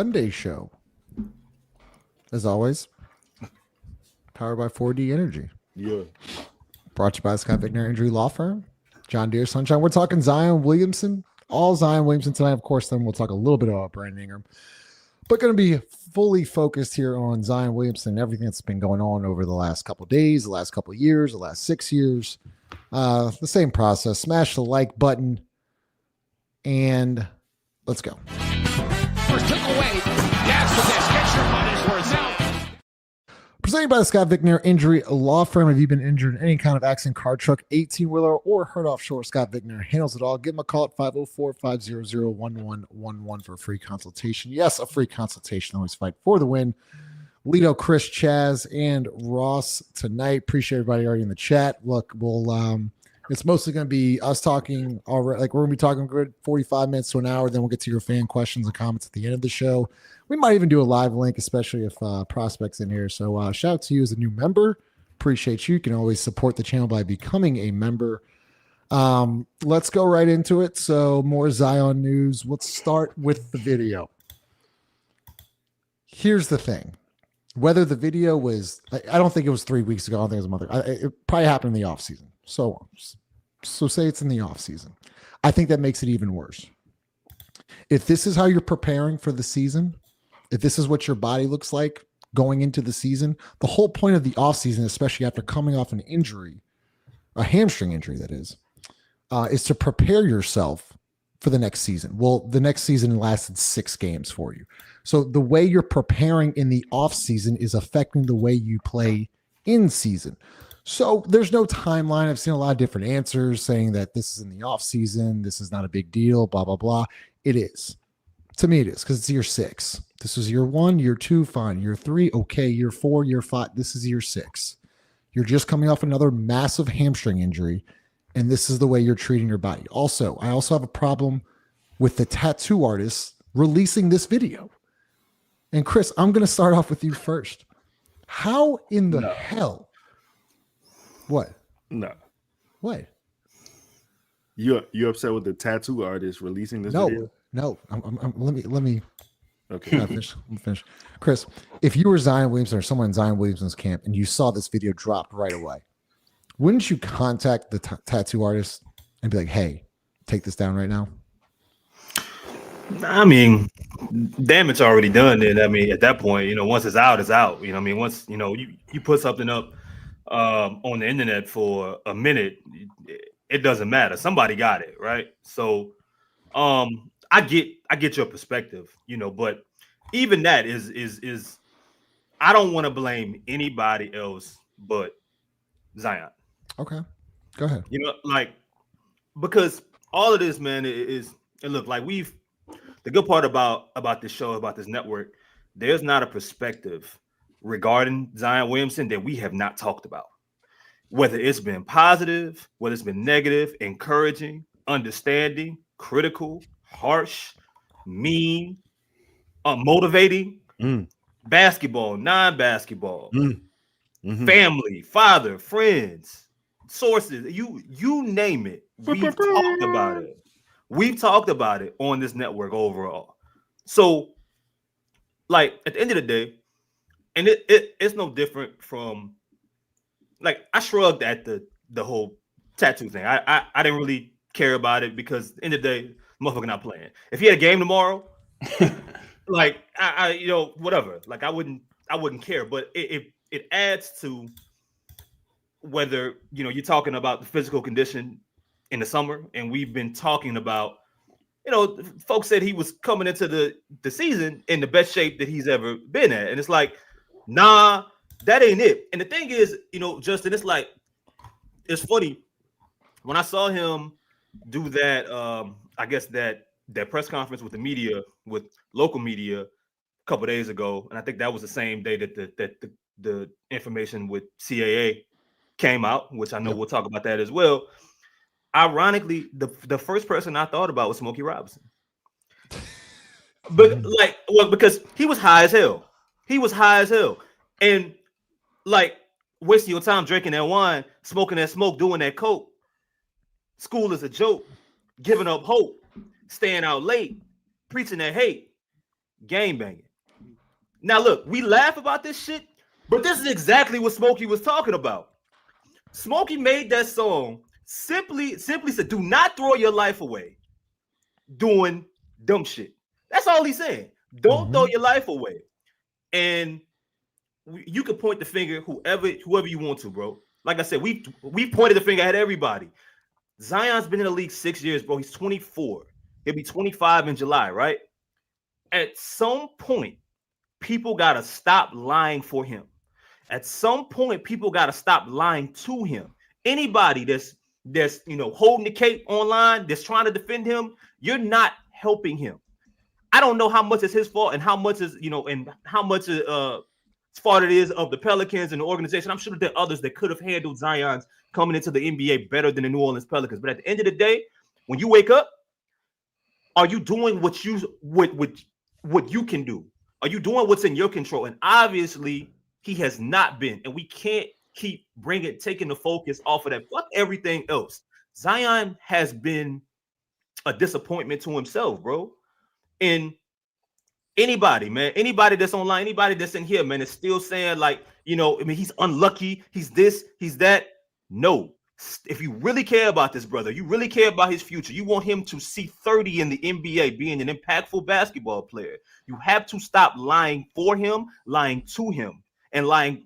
Sunday show. As always, powered by 4D Energy. Yeah. Brought to you by Scott Vicknair Injury Law Firm. John Deere Sunshine. We're talking Zion Williamson. All Zion Williamson tonight. Of course, then we'll talk a little bit about Brandon Ingram. But going to be fully focused here on Zion Williamson and everything that's been going on over the last couple of days, the last couple of years, the last 6 years. The same process. Smash the like button. And let's go. First took away. That's the best. Get your money's worth now. Presented by the Scott Vicknair Injury Law Firm. Have you been injured in any kind of accident, car, truck, 18-wheeler, or hurt offshore? Scott Vicknair handles it all. Give him a call at 504-500-1111 for a free consultation. Yes, a free consultation. Always fight for the win. Lito, Chris, Chaz, and Ross tonight. Appreciate everybody already in the chat. Look, it's mostly going to be us talking already. Like, we're going to be talking good 45 minutes to an hour. Then we'll get to your fan questions and comments at the end of the show. We might even do a live link, especially if Prospect's in here. So shout out to you as a new member. Appreciate you. You can always support the channel by becoming a member. Let's go right into it. So more Zion news. Let's start with the video. Here's the thing. Whether the video was, I don't think it was 3 weeks ago. I don't think it was a month ago. It probably happened in the offseason. So say it's in the offseason. I think that makes it even worse. If this is how you're preparing for the season, if this is what your body looks like going into the season, the whole point of the offseason, especially after coming off an injury, a hamstring injury that is to prepare yourself for the next season. Well, the next season lasted 6 games for you. So the way you're preparing in the offseason is affecting the way you play in season. So there's no timeline. I've seen a lot of different answers saying that this is in the offseason, this is not a big deal, blah, blah, blah. It is. To me, it is, because it's year 6. This was year 1, year 2, fine. Year 3, okay. Year 4, year 5, this is year 6. You're just coming off another massive hamstring injury, and this is the way you're treating your body. Also, I also have a problem with the tattoo artist releasing this video. And Chris, I'm going to start off with you first. How in the hell? What? No. What? You upset with the tattoo artist releasing this video? No. Let me. Okay. Let me finish. Chris, if you were Zion Williamson or someone in Zion Williamson's camp and you saw this video dropped right away, wouldn't you contact the tattoo artist and be like, "Hey, take this down right now"? I mean, damage already done. And I mean, at that point, once it's out, it's out. Once you put something up on the internet for a minute, it doesn't matter. Somebody got it, right? So, I get your perspective, but even that is I don't want to blame anybody else but Zion. Okay, go ahead. Because all of this, man, is and look, like the good part about this show, about this network, there's not a perspective regarding Zion Williamson that we have not talked about. Whether it's been positive, whether it's been negative, encouraging, understanding, critical, harsh, mean, motivating, basketball, non-basketball, family, father, friends, sources, you name it. We've talked about it. We've talked about it on this network overall. So, like, at the end of the day, and it's no different from, like, I shrugged at the whole tattoo thing. I didn't really care about it because at the end of the day, motherfucker not playing. If he had a game tomorrow, like, I whatever. Like, I wouldn't care. But it adds to whether you're talking about the physical condition in the summer, and we've been talking about, folks said he was coming into the season in the best shape that he's ever been at, and it's like, nah, that ain't it. And the thing is, Justin, it's like, it's funny when I saw him do that. I guess that press conference with the media, with local media, a couple days ago, and I think that was the same day that the information with CAA came out, which I know we'll talk about that as well. Ironically, the first person I thought about was Smokey Robinson. But because he was high as hell. And like, wasting your time drinking that wine, smoking that smoke, doing that coke. School is a joke, giving up hope, staying out late, preaching that hate. Game banging. Now look, we laugh about this shit, but this is exactly what Smokey was talking about. Smokey made that song simply said, do not throw your life away doing dumb shit. That's all he's saying. Don't throw your life away. And you can point the finger whoever you want to, bro. Like I said, we pointed the finger at everybody. Zion's been in the league 6 years, bro. He's 24. He'll be 25 in July, right? At some point, people got to stop lying for him. At some point, people got to stop lying to him. Anybody that's holding the cape online, that's trying to defend him, you're not helping him. I don't know how much is his fault and how much is, and how much fault it is of the Pelicans and the organization. I'm sure there are others that could have handled Zion's coming into the NBA better than the New Orleans Pelicans. But at the end of the day, when you wake up, are you doing what you can do? Are you doing what's in your control? And obviously, he has not been. And we can't keep taking the focus off of that. Fuck everything else. Zion has been a disappointment to himself, bro. And anybody that's online, anybody that's in here, man, is still saying like, he's unlucky, he's this, he's that. No. If you really care about this brother, you really care about his future, you want him to see 30 in the NBA, being an impactful basketball player, you have to stop lying for him, lying to him, and lying.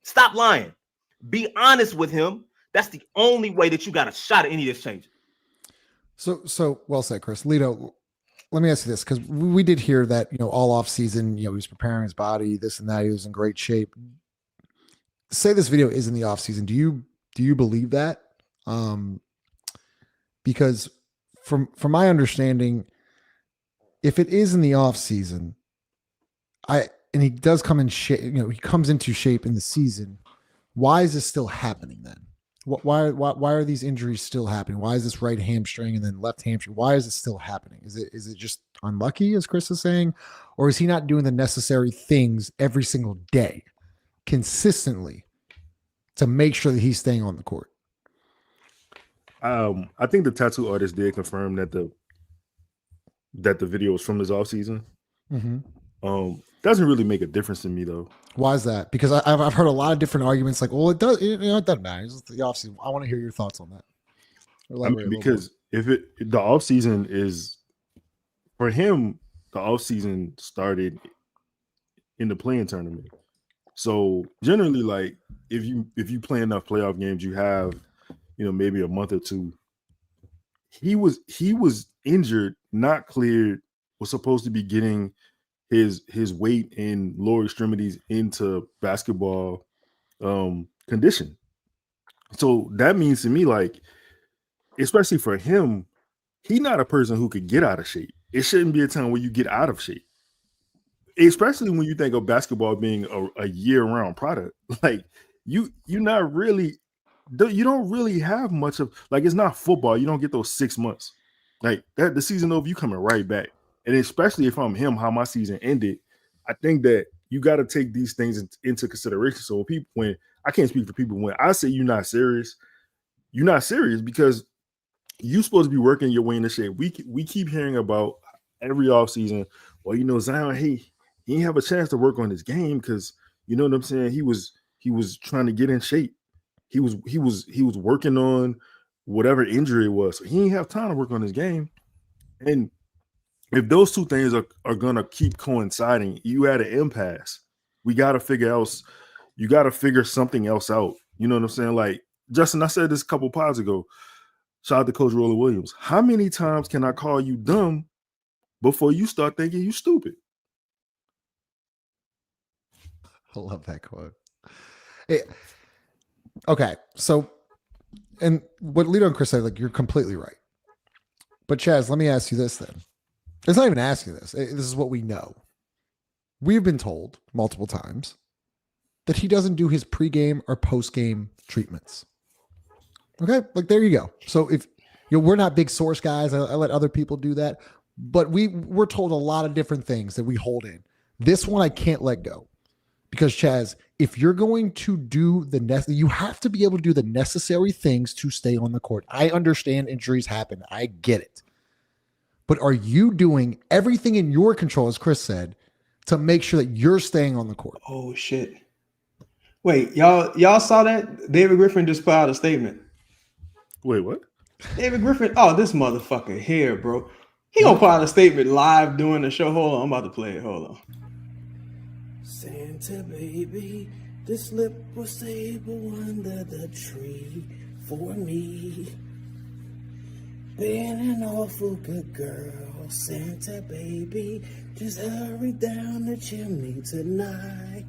Stop lying. Be honest with him. That's the only way that you got a shot at any of this change. So well said, Chris. Lito, let me ask you this, because we did hear that, all off season, he was preparing his body, this and that, he was in great shape. Say this video is in the off season. Do you believe that? Because from my understanding, if it is in the off season, and he does come in shape, he comes into shape in the season, why is this still happening then? Why are these injuries still happening? Why is this right hamstring and then left hamstring? Why is it still happening? Is it just unlucky, as Chris is saying, or is he not doing the necessary things every single day consistently to make sure that he's staying on the court? I think the tattoo artist did confirm that the video was from his off season. Doesn't really make a difference to me though. Why is that? Because I've heard a lot of different arguments. Like, well, it does. It doesn't matter. It's the off season. I want to hear your thoughts on that. Because if the off season is for him, the off season started in the playing tournament. So generally, like if you play enough playoff games, you have maybe a month or two. He was injured, not cleared. Was supposed to be getting his weight and lower extremities into basketball condition. So that means to me, like, especially for him, he's not a person who could get out of shape. It shouldn't be a time where you get out of shape, especially when you think of basketball being a year-round product. Like you don't really have much of, like, it's not football. You don't get those 6 months. Like that, the season over, you coming right back. And especially if I'm him, how my season ended, I think that you got to take these things into consideration. So when I can't speak for people, when I say you're not serious because you're supposed to be working your way into shape. We keep hearing about every offseason, well, Zion, he didn't have a chance to work on his game because, you know what I'm saying? He was trying to get in shape. He was working on whatever injury it was. So he didn't have time to work on his game. And if those two things are gonna keep coinciding, you at an impasse. You got to figure something else out. You know what I'm saying? Like, Justin, I said this a couple pods ago. Shout out to Coach Roller Williams. How many times can I call you dumb before you start thinking you stupid? I love that quote. Okay, so, and what Lito and Chris said, like, you're completely right. But Chaz, let me ask you this then. It's not even asking this. This is what we know. We've been told multiple times that he doesn't do his pregame or postgame treatments. Okay, like, there you go. So if we're not big source guys, I let other people do that, but we're told a lot of different things that we hold in. This one I can't let go, because Chaz, if you're going to do you have to be able to do the necessary things to stay on the court. I understand injuries happen. I get it. but are you doing everything in your control, as Chris said, to make sure that you're staying on the court? Oh shit! Wait, y'all saw that? David Griffin just put out a statement. Wait, what? David Griffin, oh, this motherfucker here, bro. He gonna put out a statement live during the show. Hold on, I'm about to play it. Hold on. Santa baby, the slip was sable under the tree for me. Been an awful good girl, Santa baby, just hurry down the chimney tonight.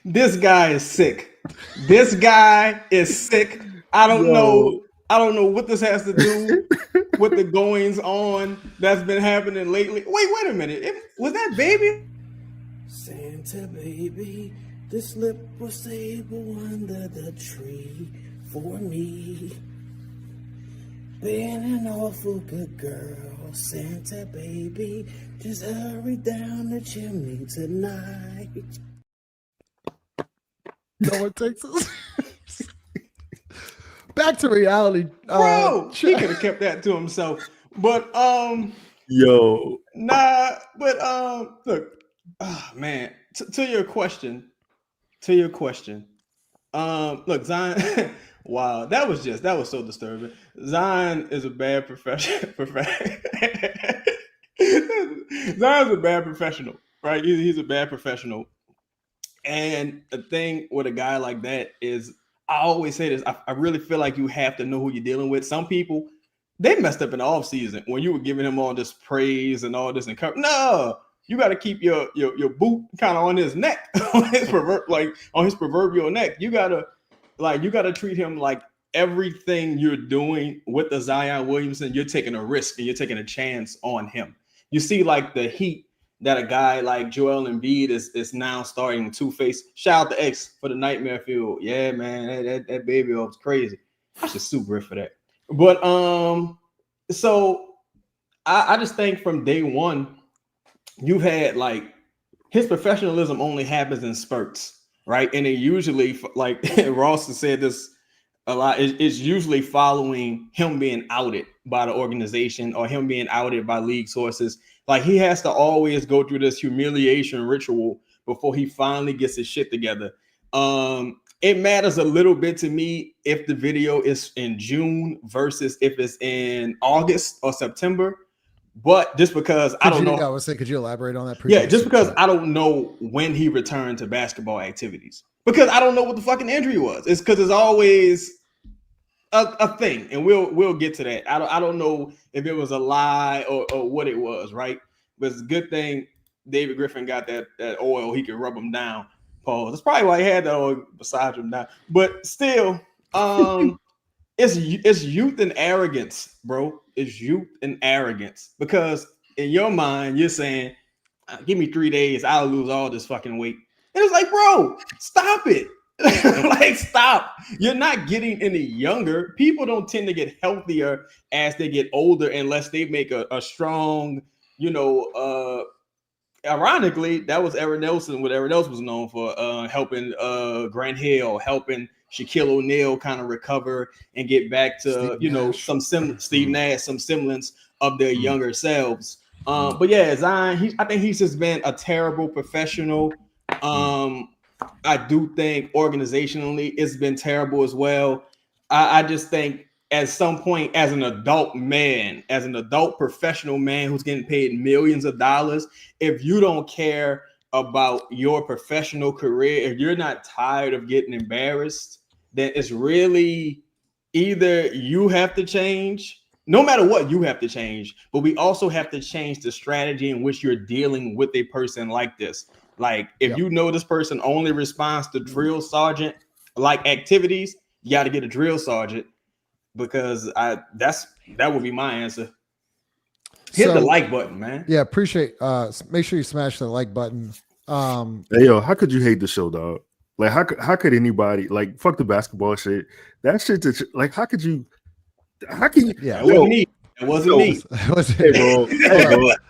This guy is sick. This guy is sick. I don't know what this has to do with the goings on that's been happening lately. Wait a minute. Was that baby? Santa baby, the slip was sable under the tree for me. Been an awful good girl, Santa baby, just hurry down the chimney tonight. No one takes us. Back to reality. Bro, he could have kept that to himself. But Yo, look, man, to your question. Look, Zion, wow, that was so disturbing. Zion is a bad professional. Zion's a bad professional, right? He's a bad professional. And the thing with a guy like that is, I always say this, I really feel like you have to know who you're dealing with. Some people, they messed up in the offseason when you were giving him all this praise and all this encouragement. No, you got to keep your boot kind of on his neck, on his proverbial neck. You gotta treat him like everything you're doing with the Zion Williamson, you're taking a risk and you're taking a chance on him. You see, like the heat that a guy like Joel Embiid is now starting to face. Shout out to X for the nightmare field. Yeah, man, that baby was crazy. I should sue Griff for that. But so I just think from day one, you've had like his professionalism only happens in spurts, right? And it usually, like Ross has said this a lot, it's usually following him being outed by the organization or him being outed by league sources. Like he has to always go through this humiliation ritual before he finally gets his shit together. It matters a little bit to me if the video is in June versus if it's in August or September. But just because I don't know. I would say, could you elaborate on that? Yeah, just because I don't know when he returned to basketball activities. Because I don't know what the fucking injury was. It's because it's always a thing, and we'll get to that. I don't know if it was a lie or what it was, right? But it's a good thing David Griffin got that oil. He could rub him down. Paul. That's probably why he had that oil beside him now. But still, it's youth and arrogance, bro. It's youth and arrogance. Because in your mind, you're saying, give me 3 days, I'll lose all this fucking weight. And it's like, bro, stop it. Like, stop. You're not getting any younger. People don't tend to get healthier as they get older unless they make a strong, ironically, that was Aaron Nelson, what Aaron Nelson was known for, helping Grant Hill, helping Shaquille O'Neal kind of recover and get back to, Steve Nash, some semblance of their younger selves. But yeah, Zion, I think he's just been a terrible professional. I do think organizationally it's been terrible as well. I just think at some point, as an adult man, as an adult professional man who's getting paid millions of dollars, if you don't care about your professional career, if you're not tired of getting embarrassed, then it's really either you have to change, no matter what, you have to change, but we also have to change the strategy in which you're dealing with a person like this. Like, if you know this person only responds to drill sergeant like activities, you got to get a drill sergeant, because that would be my answer. Hit the like button, man. Yeah, appreciate. Make sure you smash the like button. Hey, yo, how could you hate the show, dog? Like, how could anybody, like, fuck the basketball shit? That shit, like, how can you? Yeah, it wasn't me. It wasn't me.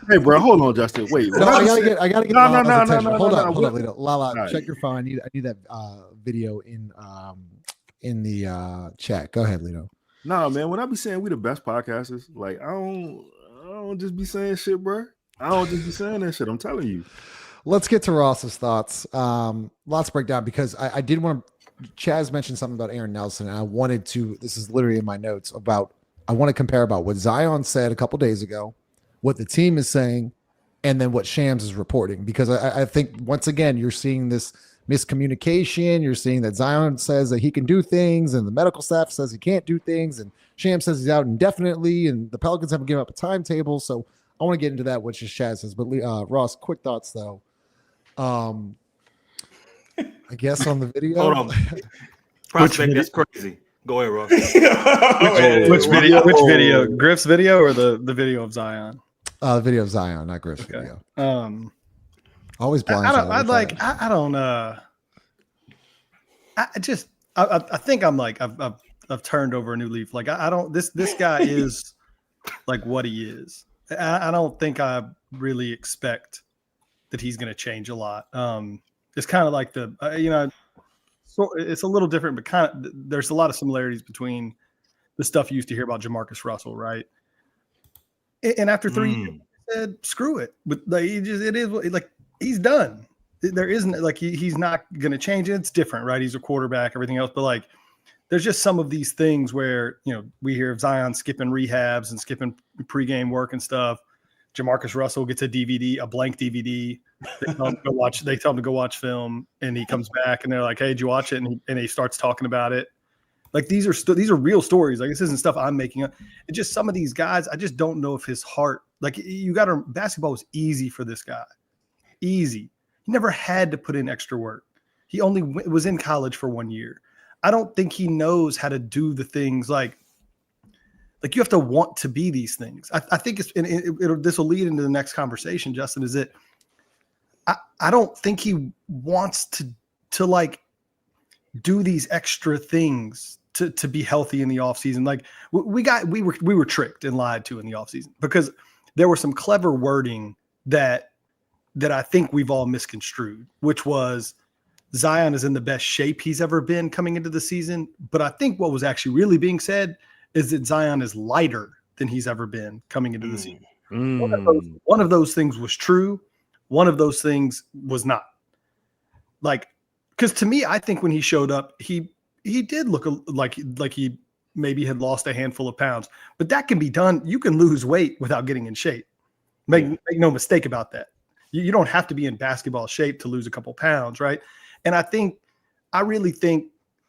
Hey, bro, hold on, Justin. Wait, no, I gotta get. No. Hold on, Lito. Lala, right. Check your phone. I need that video in the chat. Go ahead, Lito. Nah, man. When I be saying we the best podcasters, like I don't just be saying shit, bro. I don't just be saying that shit. I'm telling you. Let's get to Ross's thoughts. Lots to break down because I did want to. Chaz mentioned something about Aaron Nelson, and I wanted to. This is literally in my notes about. I want to compare about what Zion said a couple days ago, what the team is saying, and then what Shams is reporting. Because I think once again you're seeing this miscommunication. You're seeing that Zion says that he can do things, and the medical staff says he can't do things, and Shams says he's out indefinitely, and the Pelicans haven't given up a timetable. So I want to get into that, which is Chaz says. But Ross, quick thoughts though. I guess on the video. Hold on. Prospect, that's crazy. Go ahead, Ross. Which video? Which video? Griff's video or the video of Zion? The video of Zion, not Griff's video. Always blind. I don't. I think I'm like I've turned over a new leaf. Like I don't. This guy is like what he is. I don't think I really expect that he's going to change a lot. It's kind of like so it's a little different, but kind of there's a lot of similarities between the stuff you used to hear about Jamarcus Russell, right? And after 3 years, he said, "Screw it," but like it is like he's done. There isn't like he's not going to change it. It's different, right? He's a quarterback, everything else, but like there's just some of these things where we hear of Zion skipping rehabs and skipping pregame work and stuff. Jamarcus Russell gets a blank DVD. They tell him to go watch film, and he comes back, and they're like, "Hey, did you watch it?" And he starts talking about it. Like these are real stories. Like this isn't stuff I'm making up. It's just some of these guys. I just don't know if his heart. Like basketball was easy for this guy, easy. He never had to put in extra work. He only was in college for 1 year. I don't think he knows how to do the things like you have to want to be these things. I think this will lead into the next conversation, Justin, is that I don't think he wants to like do these extra things to be healthy in the offseason. Like we were tricked and lied to in the offseason because there was some clever wording that I think we've all misconstrued, which was Zion is in the best shape he's ever been coming into the season. But I think what was actually really being said is that Zion is lighter than he's ever been coming into the season. One of those things was true. One of those things was not. Like, because to me, I think when he showed up, he did look like he maybe had lost a handful of pounds. But that can be done. You can lose weight without getting in shape. Make no mistake about that. You don't have to be in basketball shape to lose a couple pounds, right? And I really think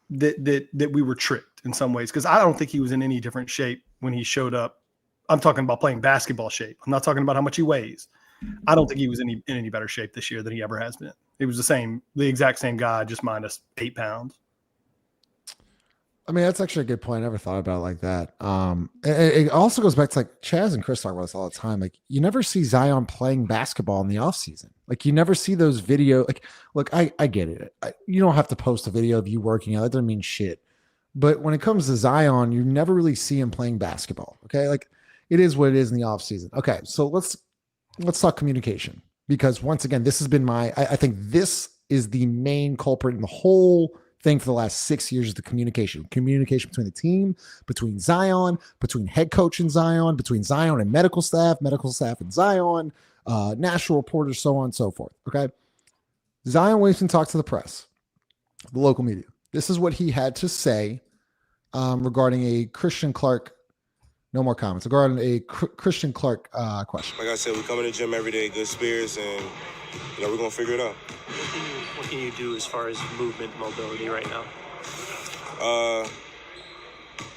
that we were tricked in some ways because I don't think he was in any different shape when he showed up. I'm talking about playing basketball shape. I'm not talking about how much he weighs. I don't think he was in any better shape this year than he ever has been. He was the exact same guy, just minus 8 pounds. I mean, that's actually a good point. I never thought about it like that. It also goes back to like Chaz and Chris talk about this all the time. Like you never see Zion playing basketball in the offseason. Like you never see those video. Like, look, I get it. You don't have to post a video of you working out. That doesn't mean shit. But when it comes to Zion, you never really see him playing basketball. Okay. Like it is what it is in the offseason. Okay. So let's talk communication because once again, this has been I think this is the main culprit in the whole thing for the last 6 years is the communication between the team, between Zion, between head coach and Zion, between Zion and medical staff and Zion, national reporters, so on and so forth. Okay. Zion Williamson talked to the press, the local media. This is what he had to say regarding a Christian Clark. No more comments regarding a Christian Clark question. Like I said, we come in the gym every day, good spirits, and we're going to figure it out. What can you do as far as movement, mobility right now?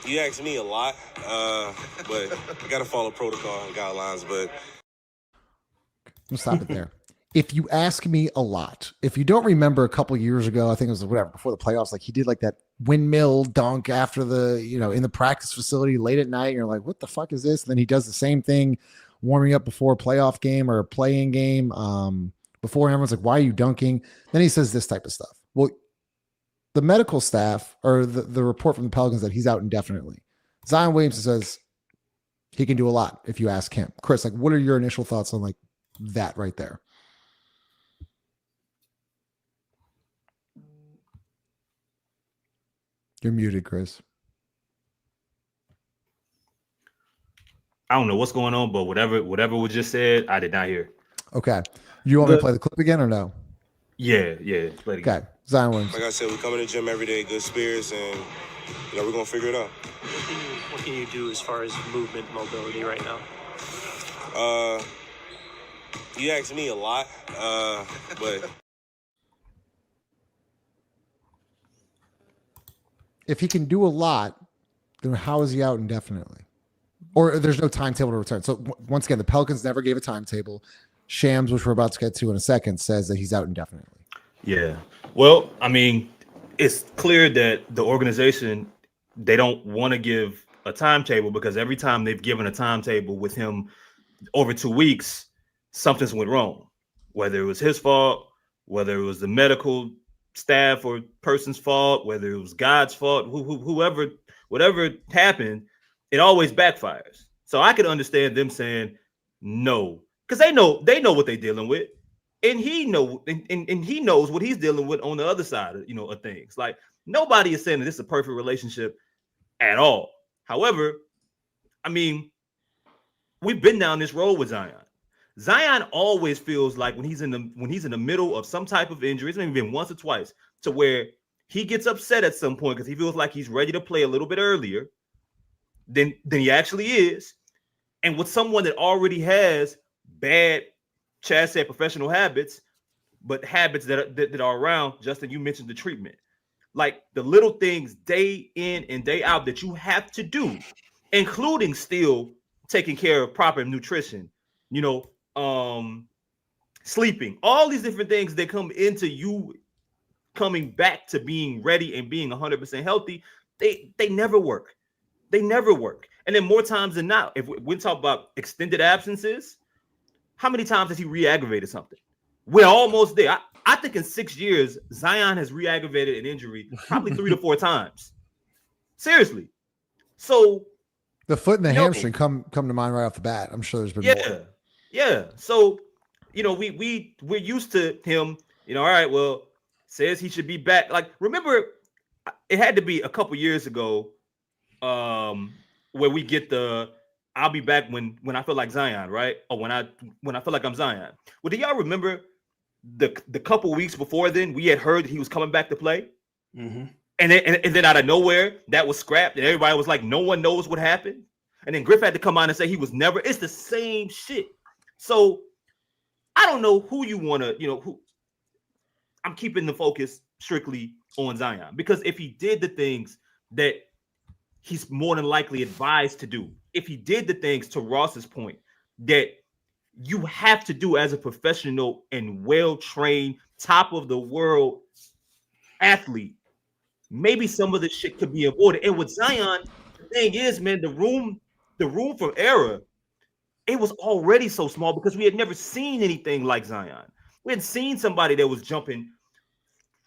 You ask me a lot, but I got to follow protocol and guidelines, but... We'll stop it there. If you ask me a lot, if you don't remember a couple years ago, I think it was before the playoffs, like he did like that windmill dunk after in the practice facility late at night. And you're like, what the fuck is this? And then he does the same thing warming up before a playoff game or a play-in game. Before everyone's like, why are you dunking? Then he says this type of stuff. Well, the medical staff or the report from the Pelicans that he's out indefinitely. Zion Williamson says he can do a lot if you ask him. Chris, like, what are your initial thoughts on like that right there? You're muted, Chris. I don't know what's going on, but whatever was just said, I did not hear. Okay. You want me to play the clip again or no? Yeah. Play it again. Okay. Zion Williamson. Like I said, we come in the gym every day, good spirits, and we're gonna figure it out. What can you do as far as movement mobility right now? You ask me a lot, but If he can do a lot, then how is he out indefinitely? Or there's no timetable to return. So once again, the Pelicans never gave a timetable. Shams, which we're about to get to in a second, says that he's out indefinitely. Yeah. Well, I mean, it's clear that the organization, they don't want to give a timetable because every time they've given a timetable with him over 2 weeks, something's went wrong. Whether it was his fault, whether it was the medical staff or person's fault, whether it was God's fault, whoever, whatever happened, it always backfires. So I could understand them saying no, because they know what they're dealing with, and he knows what he's dealing with on the other side of of things. Like nobody is saying that this is a perfect relationship at all. However, I mean, we've been down this road with Zion. Zion always feels like when he's in the middle of some type of injury, it's maybe been once or twice, to where he gets upset at some point because he feels like he's ready to play a little bit earlier than he actually is. And with someone that already has bad, Chad said, professional habits, but habits that are around, Justin, you mentioned the treatment. Like the little things day in and day out that you have to do, including still taking care of proper nutrition, sleeping, all these different things that come into you coming back to being ready and being 100% healthy, they never work. They never work. And then more times than not, if we talk about extended absences, how many times has he re-aggravated something? We're almost there. I think in 6 years, Zion has re-aggravated an injury probably 3 to 4 times. Seriously. So the foot and the hamstring come to mind right off the bat. I'm sure there's been more. Yeah. So, we're used to him, all right, well, says he should be back. Like, remember, it had to be a couple years ago, where we get the I'll be back when I feel like Zion, right? Or when I feel like I'm Zion. Well, do y'all remember the couple weeks before then we had heard he was coming back to play? Mm-hmm. And then out of nowhere that was scrapped and everybody was like, no one knows what happened. And then Griff had to come out and say he was never. It's the same shit. So I don't know who you want to, who. I'm keeping the focus strictly on Zion because if he did the things that he's more than likely advised to do, if he did the things, to Ross's point, that you have to do as a professional and well-trained, top of the world athlete, maybe some of this shit could be avoided. And with Zion, the thing is, man, the room for error, it was already so small because we had never seen anything like Zion. We had seen somebody that was jumping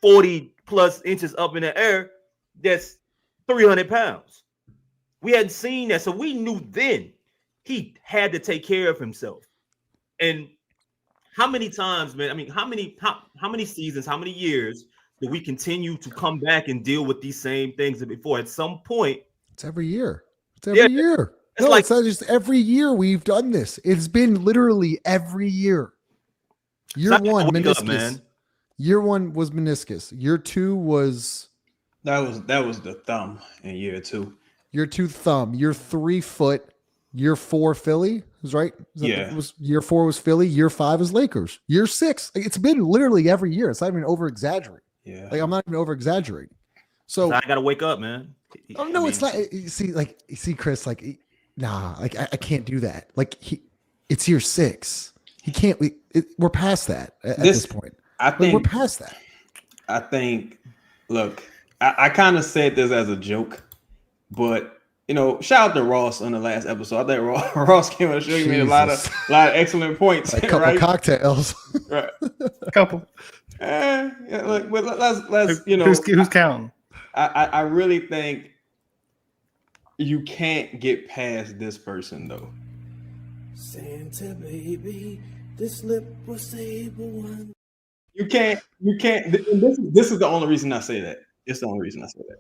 40 plus inches up in the air that's 300 pounds. We hadn't seen that. So we knew then he had to take care of himself. And how many times, man, I mean, how many seasons, how many years do we continue to come back and deal with these same things before? At some point, it's every year. It's every year. It's like, it's not just every year we've done this. It's been literally every year. Year one, meniscus. Man. Year one was meniscus. Year two was that was the thumb in year two. Year two thumb. Year 3 foot. Year 4 Philly. Was right. Year 4 was Philly. Year 5 is Lakers. Year 6. It's been literally every year. It's not even over exaggerating. Yeah. Like I'm not even over exaggerating. So I gotta wake up, man. Oh no, it's not. You see, Chris, like, nah, like I can't do that. Like it's year 6. He can't. We're past that at this point. I think we're past that. I think. Look, I kind of said this as a joke, but shout out to Ross on the last episode. I think Ross came on the show. He made a lot of excellent points. A couple cocktails, right? A couple. Yeah, look, but let's who's counting? I really think you can't get past this person though. Santa baby, this lip was sable one. You can't. This is the only reason I say that. It's the only reason I say that.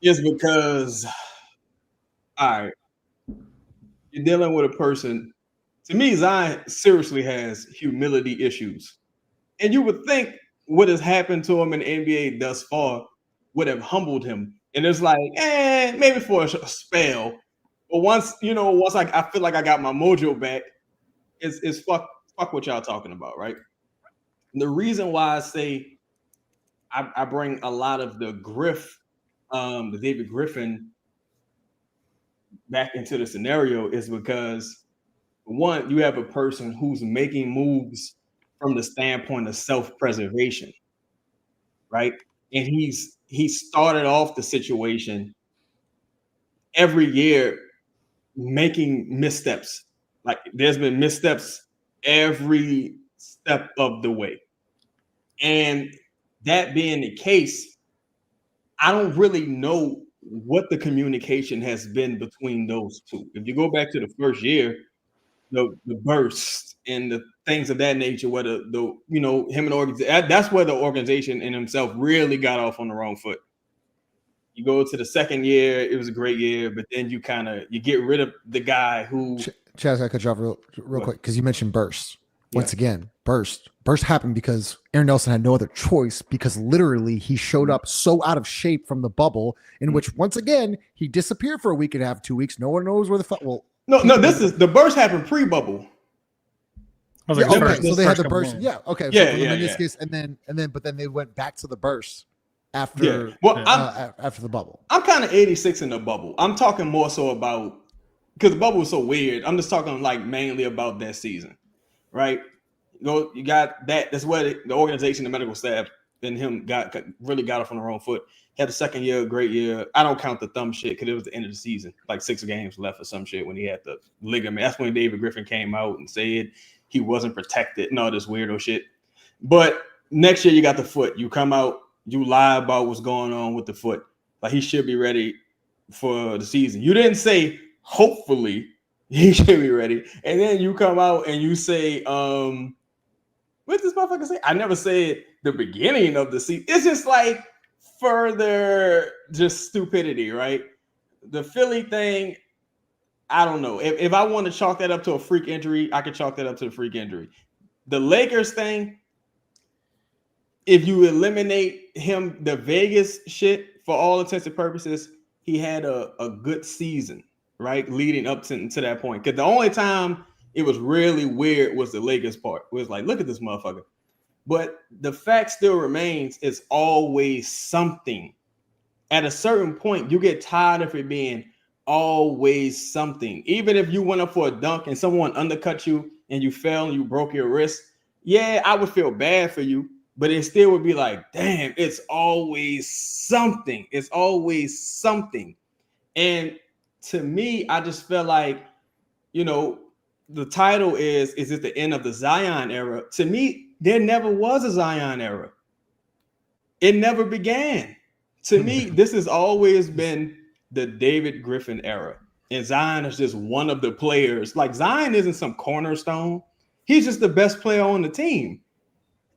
Is because, all right, you're dealing with a person. To me, Zion seriously has humility issues. And you would think what has happened to him in the NBA thus far would have humbled him. And it's like, maybe for a spell. But once I feel like I got my mojo back, it's fuck what y'all talking about, right? The reason why I say I bring a lot of the the David Griffin back into the scenario is because one, you have a person who's making moves from the standpoint of self-preservation, right? And he started off the situation every year making missteps. Like there's been missteps every step of the way. And that being the case, I don't really know what the communication has been between those two. If you go back to the first year, the burst and the things of that nature, where him and the organization, that's where the organization in himself really got off on the wrong foot. You go to the second year, it was a great year, but then you get rid of the guy who. Chaz, I cut you off real quick because you mentioned burst. Once again, burst happened because Aaron Nelson had no other choice, because literally he showed up so out of shape from the bubble, in which once again he disappeared for a week and a half, 2 weeks. No one knows where the fuck. Well, no, this is the burst happened pre-bubble. So they had the burst. Yeah. Okay. Yeah. So the meniscus, and then, but then they went back to the burst after. Yeah. Well, after the bubble. I'm kind of 86 in the bubble. I'm talking more so about, because the bubble was so weird. I'm just talking like mainly about that season, right? You got that. That's where the organization, the medical staff, and him really got off on the wrong foot. Had the second year, a great year. I don't count the thumb shit because it was the end of the season, like 6 games left or some shit when he had the ligament. That's when David Griffin came out and said he wasn't protected and all this weirdo shit. But next year you got the foot. You come out, you lie about what's going on with the foot. Like he should be ready for the season. You didn't say hopefully he should be ready. And then you come out and you say, what does this motherfucker say? I never said the beginning of the season. It's just like further just stupidity, right? The Philly thing, I don't know. If I want to chalk that up to a freak injury, I could chalk that up to the freak injury. The Lakers thing, if you eliminate him, the Vegas shit, for all intents and purposes, he had a good season, right? Leading up to that point. Because the only time it was really weird was the Lakers part. It was like, look at this motherfucker. But the fact still remains, it's always something. At a certain point, you get tired of it being always something. Even if you went up for a dunk and someone undercut you and you fell and you broke your wrist, yeah, I would feel bad for you, but it still would be like, damn, it's always something. It's always something. And to me, I just feel like, the title is it the end of the Zion era? To me, there never was a Zion era. It never began. To me, this has always been the David Griffin era. And Zion is just one of the players. Like, Zion isn't some cornerstone. He's just the best player on the team.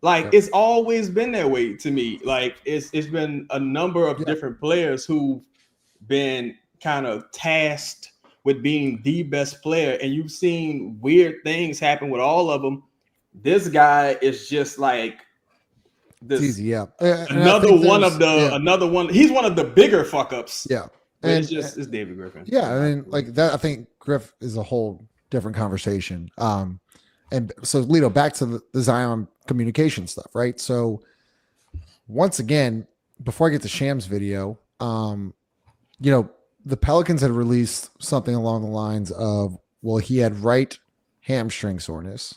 Like, it's always been that way to me. Like, it's been a number of different players who've been kind of tasked with being the best player. And you've seen weird things happen with all of them. This guy is just like this. It's easy, yeah. Another one. He's one of the bigger fuck ups. Yeah. And it's David Griffin. Yeah, I mean, like that. I think Griff is a whole different conversation. And so, Lito, back to the Zion communication stuff, right? So, once again, before I get to Sham's video, the Pelicans had released something along the lines of, well, he had right hamstring soreness.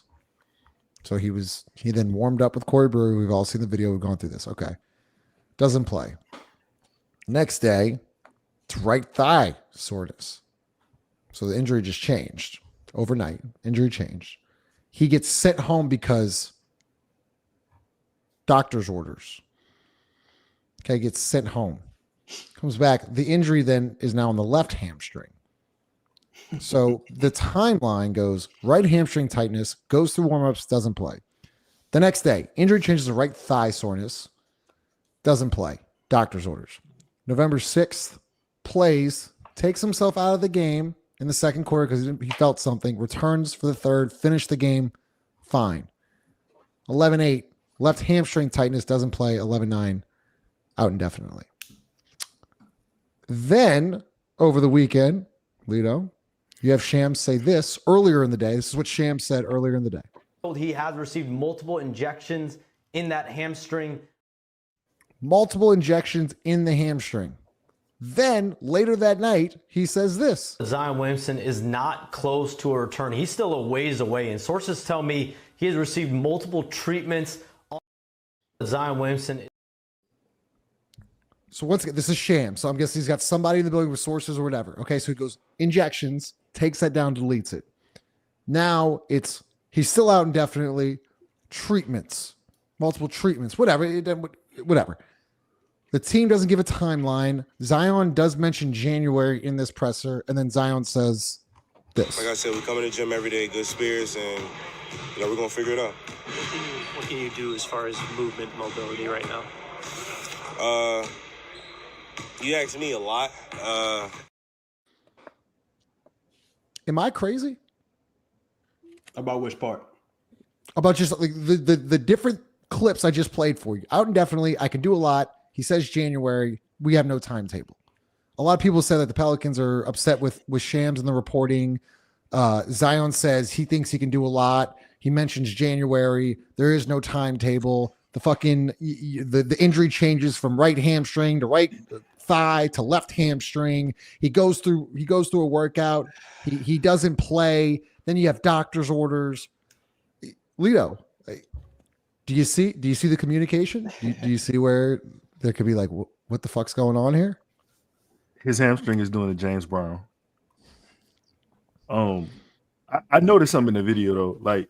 So he then warmed up with Corey Brewer. We've all seen the video. We've gone through this. Okay. Doesn't play. Next day, it's right thigh soreness. So the injury just changed overnight. Injury changed. He gets sent home because doctor's orders. Okay, gets sent home. Comes back. The injury then is now on the left hamstring. So the timeline goes right hamstring tightness, goes through warmups, doesn't play. The next day, injury changes to right thigh soreness, doesn't play. Doctor's orders. November 6th, plays, takes himself out of the game in the second quarter because he felt something. Returns for the third, finished the game fine. 11-8, left hamstring tightness, doesn't play. 11-9, out indefinitely. Then over the weekend, Lito, you have Shams say this earlier in the day. This is what Shams said earlier in the day. He has received multiple injections in that hamstring. Multiple injections in the hamstring. Then later that night, he says this. Zion Williamson is not close to a return. He's still a ways away. And sources tell me he has received multiple treatments. Zion Williamson. So once again, this is Shams. So I'm guessing he's got somebody in the building with sources or whatever. Okay, so he goes injections, takes that down, deletes it. Now he's still out indefinitely. Treatments, multiple treatments, whatever. The team doesn't give a timeline. Zion does mention January in this presser, and then Zion says this. Like I said, we come in the gym every day, good spirits, and we're gonna figure it out. What can you do as far as movement, mobility right now? You ask me a lot. Am I crazy? About which part? About just like the different clips I just played for you. Out indefinitely, I can do a lot. He says January. We have no timetable. A lot of people say that the Pelicans are upset with Shams and the reporting. Zion says he thinks he can do a lot. He mentions January. There is no timetable. The injury changes from right hamstring to right thigh to left hamstring. He goes through a workout. He doesn't play. Then you have doctor's orders. Lito, do you see the communication? Do you see where there could be like, what the fuck's going on here? His hamstring is doing a James Brown. I noticed something in the video though. Like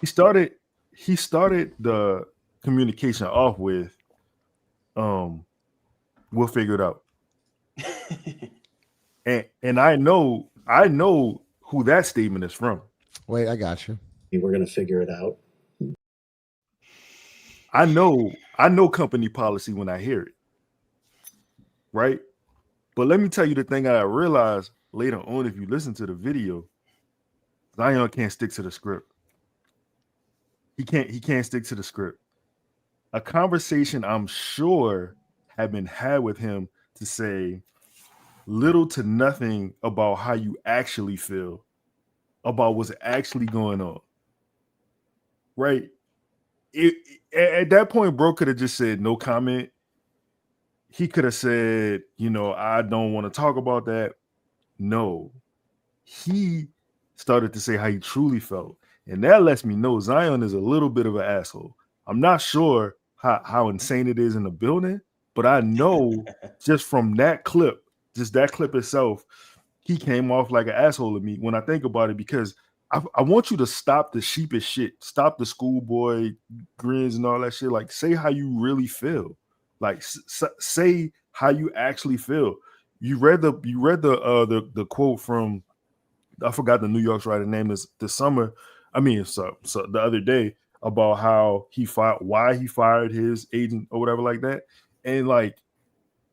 he started the communication off with, we'll figure it out. and I know who that statement is from. Wait, I got you. We're gonna figure it out. I know company policy when I hear it. Right? But let me tell you the thing I realized later on, if you listen to the video, Zion can't stick to the script. He can't stick to the script. A conversation I'm sure had been had with him to say little to nothing about how you actually feel, about what's actually going on. Right? At that point, bro could have just said no comment. He could have said, I don't want to talk about that. No. He started to say how he truly felt. And that lets me know Zion is a little bit of an asshole. I'm not sure how insane it is in the building, but I know just from that clip, just that clip itself, he came off like an asshole to me when I think about it, because I want you to stop the sheepish shit, stop the schoolboy grins and all that shit. Like, say how you really feel. Like, say how you actually feel. You read the quote from, I forgot the New York's writer name is the other day, about how why he fired his agent or whatever like that. And like,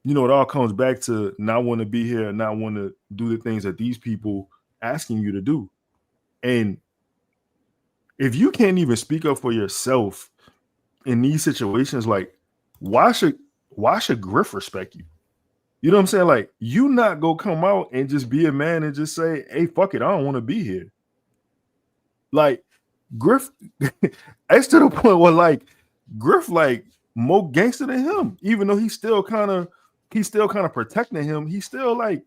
it all comes back to not want to be here and not want to do the things that these people asking you to do. And if you can't even speak up for yourself in these situations, like, why should Griff respect you? You know what I'm saying? Like, you not go come out and just be a man and just say, hey, fuck it, I don't want to be here. Like, Griff, it's to the point where like Griff like more gangster than him, even though he's still kind of protecting him. He's still like,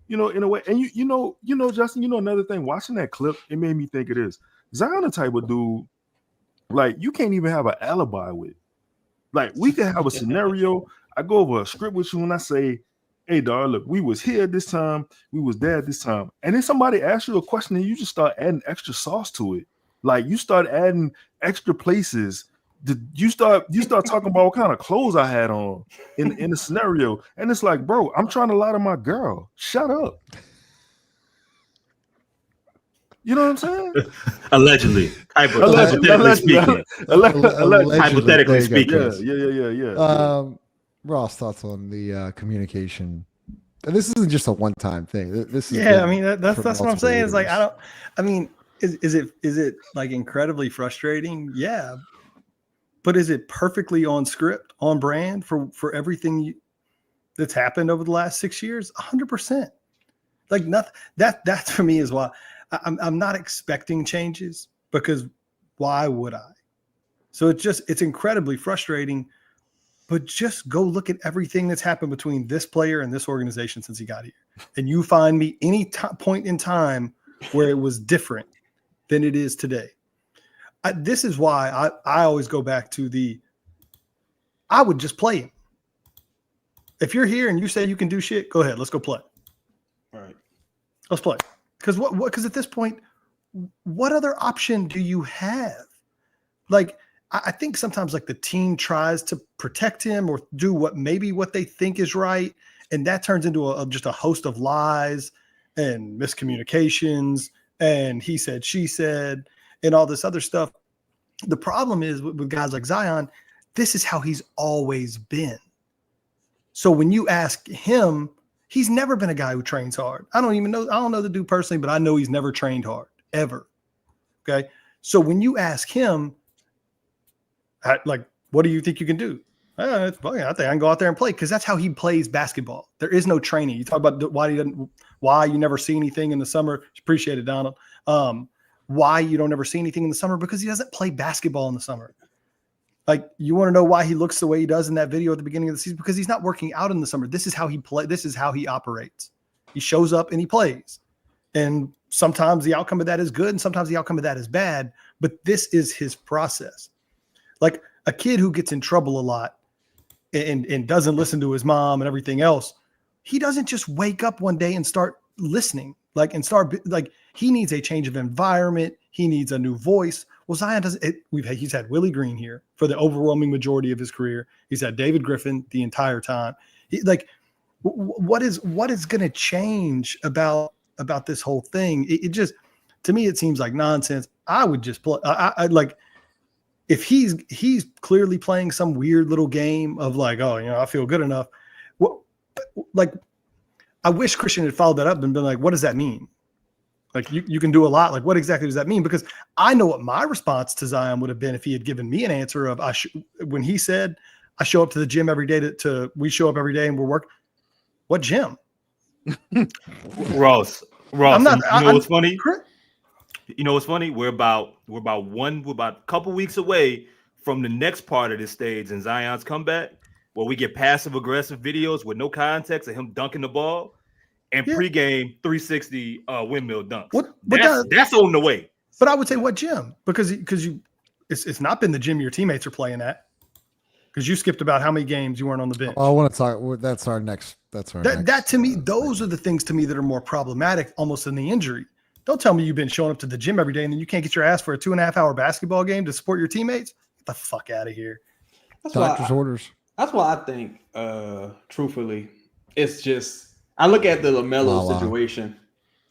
in a way. And you know, Justin, another thing, watching that clip, it made me think of this. Zion the type of dude, like, you can't even have an alibi with. Like, we can have a scenario. I go over a script with you and I say, hey, dog, look, we was here at this time, we was there at this time. And then somebody asks you a question and you just start adding extra sauce to it. Like, you start adding extra places. You start talking about what kind of clothes I had on in the scenario. And it's like, bro, I'm trying to lie to my girl. Shut up. You know what I'm saying? Allegedly. Hypothetically speaking. Hypothetically speaking. Yeah. Ross, thoughts on the communication And this isn't just a one-time thing. This is I mean that's what I'm saying. It's like is it like incredibly frustrating? Yeah. But is it perfectly on script, on brand for everything that's happened over the last 6 years? 100%. Like nothing. That for me is why I'm not expecting changes, because why would I? So it's incredibly frustrating. But just go look at everything that's happened between this player and this organization since he got here, and you find me any point in time where it was different than it is today. This is why I always go back to I would just play him. If you're here and you say you can do shit, go ahead. Let's go play. All right. Let's play. Because at this point, what other option do you have? Like, I think sometimes like the team tries to protect him or do what they think is right. And that turns into just a host of lies and miscommunications and he said, she said, and all this other stuff. The problem is with guys like Zion, this is how he's always been. So when you ask him, he's never been a guy who trains hard. I don't know the dude personally, but I know he's never trained hard ever. Okay. So when you ask him, like, what do you think you can do? I think I can go out there and play, because that's how he plays basketball. There is no training. You talk about why you never see anything in the summer. Appreciate it, Donald. Why you don't ever see anything in the summer? Because he doesn't play basketball in the summer. Like, you want to know why he looks the way he does in that video at the beginning of the season? Because he's not working out in the summer. This is how he play. This is how he operates. He shows up and he plays. And sometimes the outcome of that is good, and sometimes the outcome of that is bad. But this is his process. Like a kid who gets in trouble a lot and doesn't listen to his mom and everything else, he doesn't just wake up one day and start listening. He needs a change of environment. He needs a new voice. Well, Zion doesn't. He's had Willie Green here for the overwhelming majority of his career. He's had David Griffin the entire time. What is going to change about this whole thing? It just, to me, it seems like nonsense. I would just play. If he's clearly playing some weird little game of like, oh, I feel good enough. Well, like, I wish Christian had followed that up and been like, what does that mean? Like, you can do a lot. Like, what exactly does that mean? Because I know what my response to Zion would have been if he had given me an answer of, when he said, I show up to the gym every day we show up every day and we're working. What gym? Ross, I'm not, you know what's funny? You know what's funny? We're about a couple weeks away from the next part of this stage in Zion's comeback, where we get passive aggressive videos with no context of him dunking the ball and pregame 360 windmill dunks. That's on the way. But I would say what gym? Because it's not been the gym your teammates are playing at. Because you skipped about how many games you weren't on the bench. I want to talk. That's our next. That to me, those are the things to me that are more problematic, almost than the injury. Don't tell me you've been showing up to the gym every day and then you can't get your ass for a 2.5 hour basketball game to support your teammates. Get the fuck out of here. Doctor's orders. That's why I think, truthfully, it's just, I look at the LaMelo situation.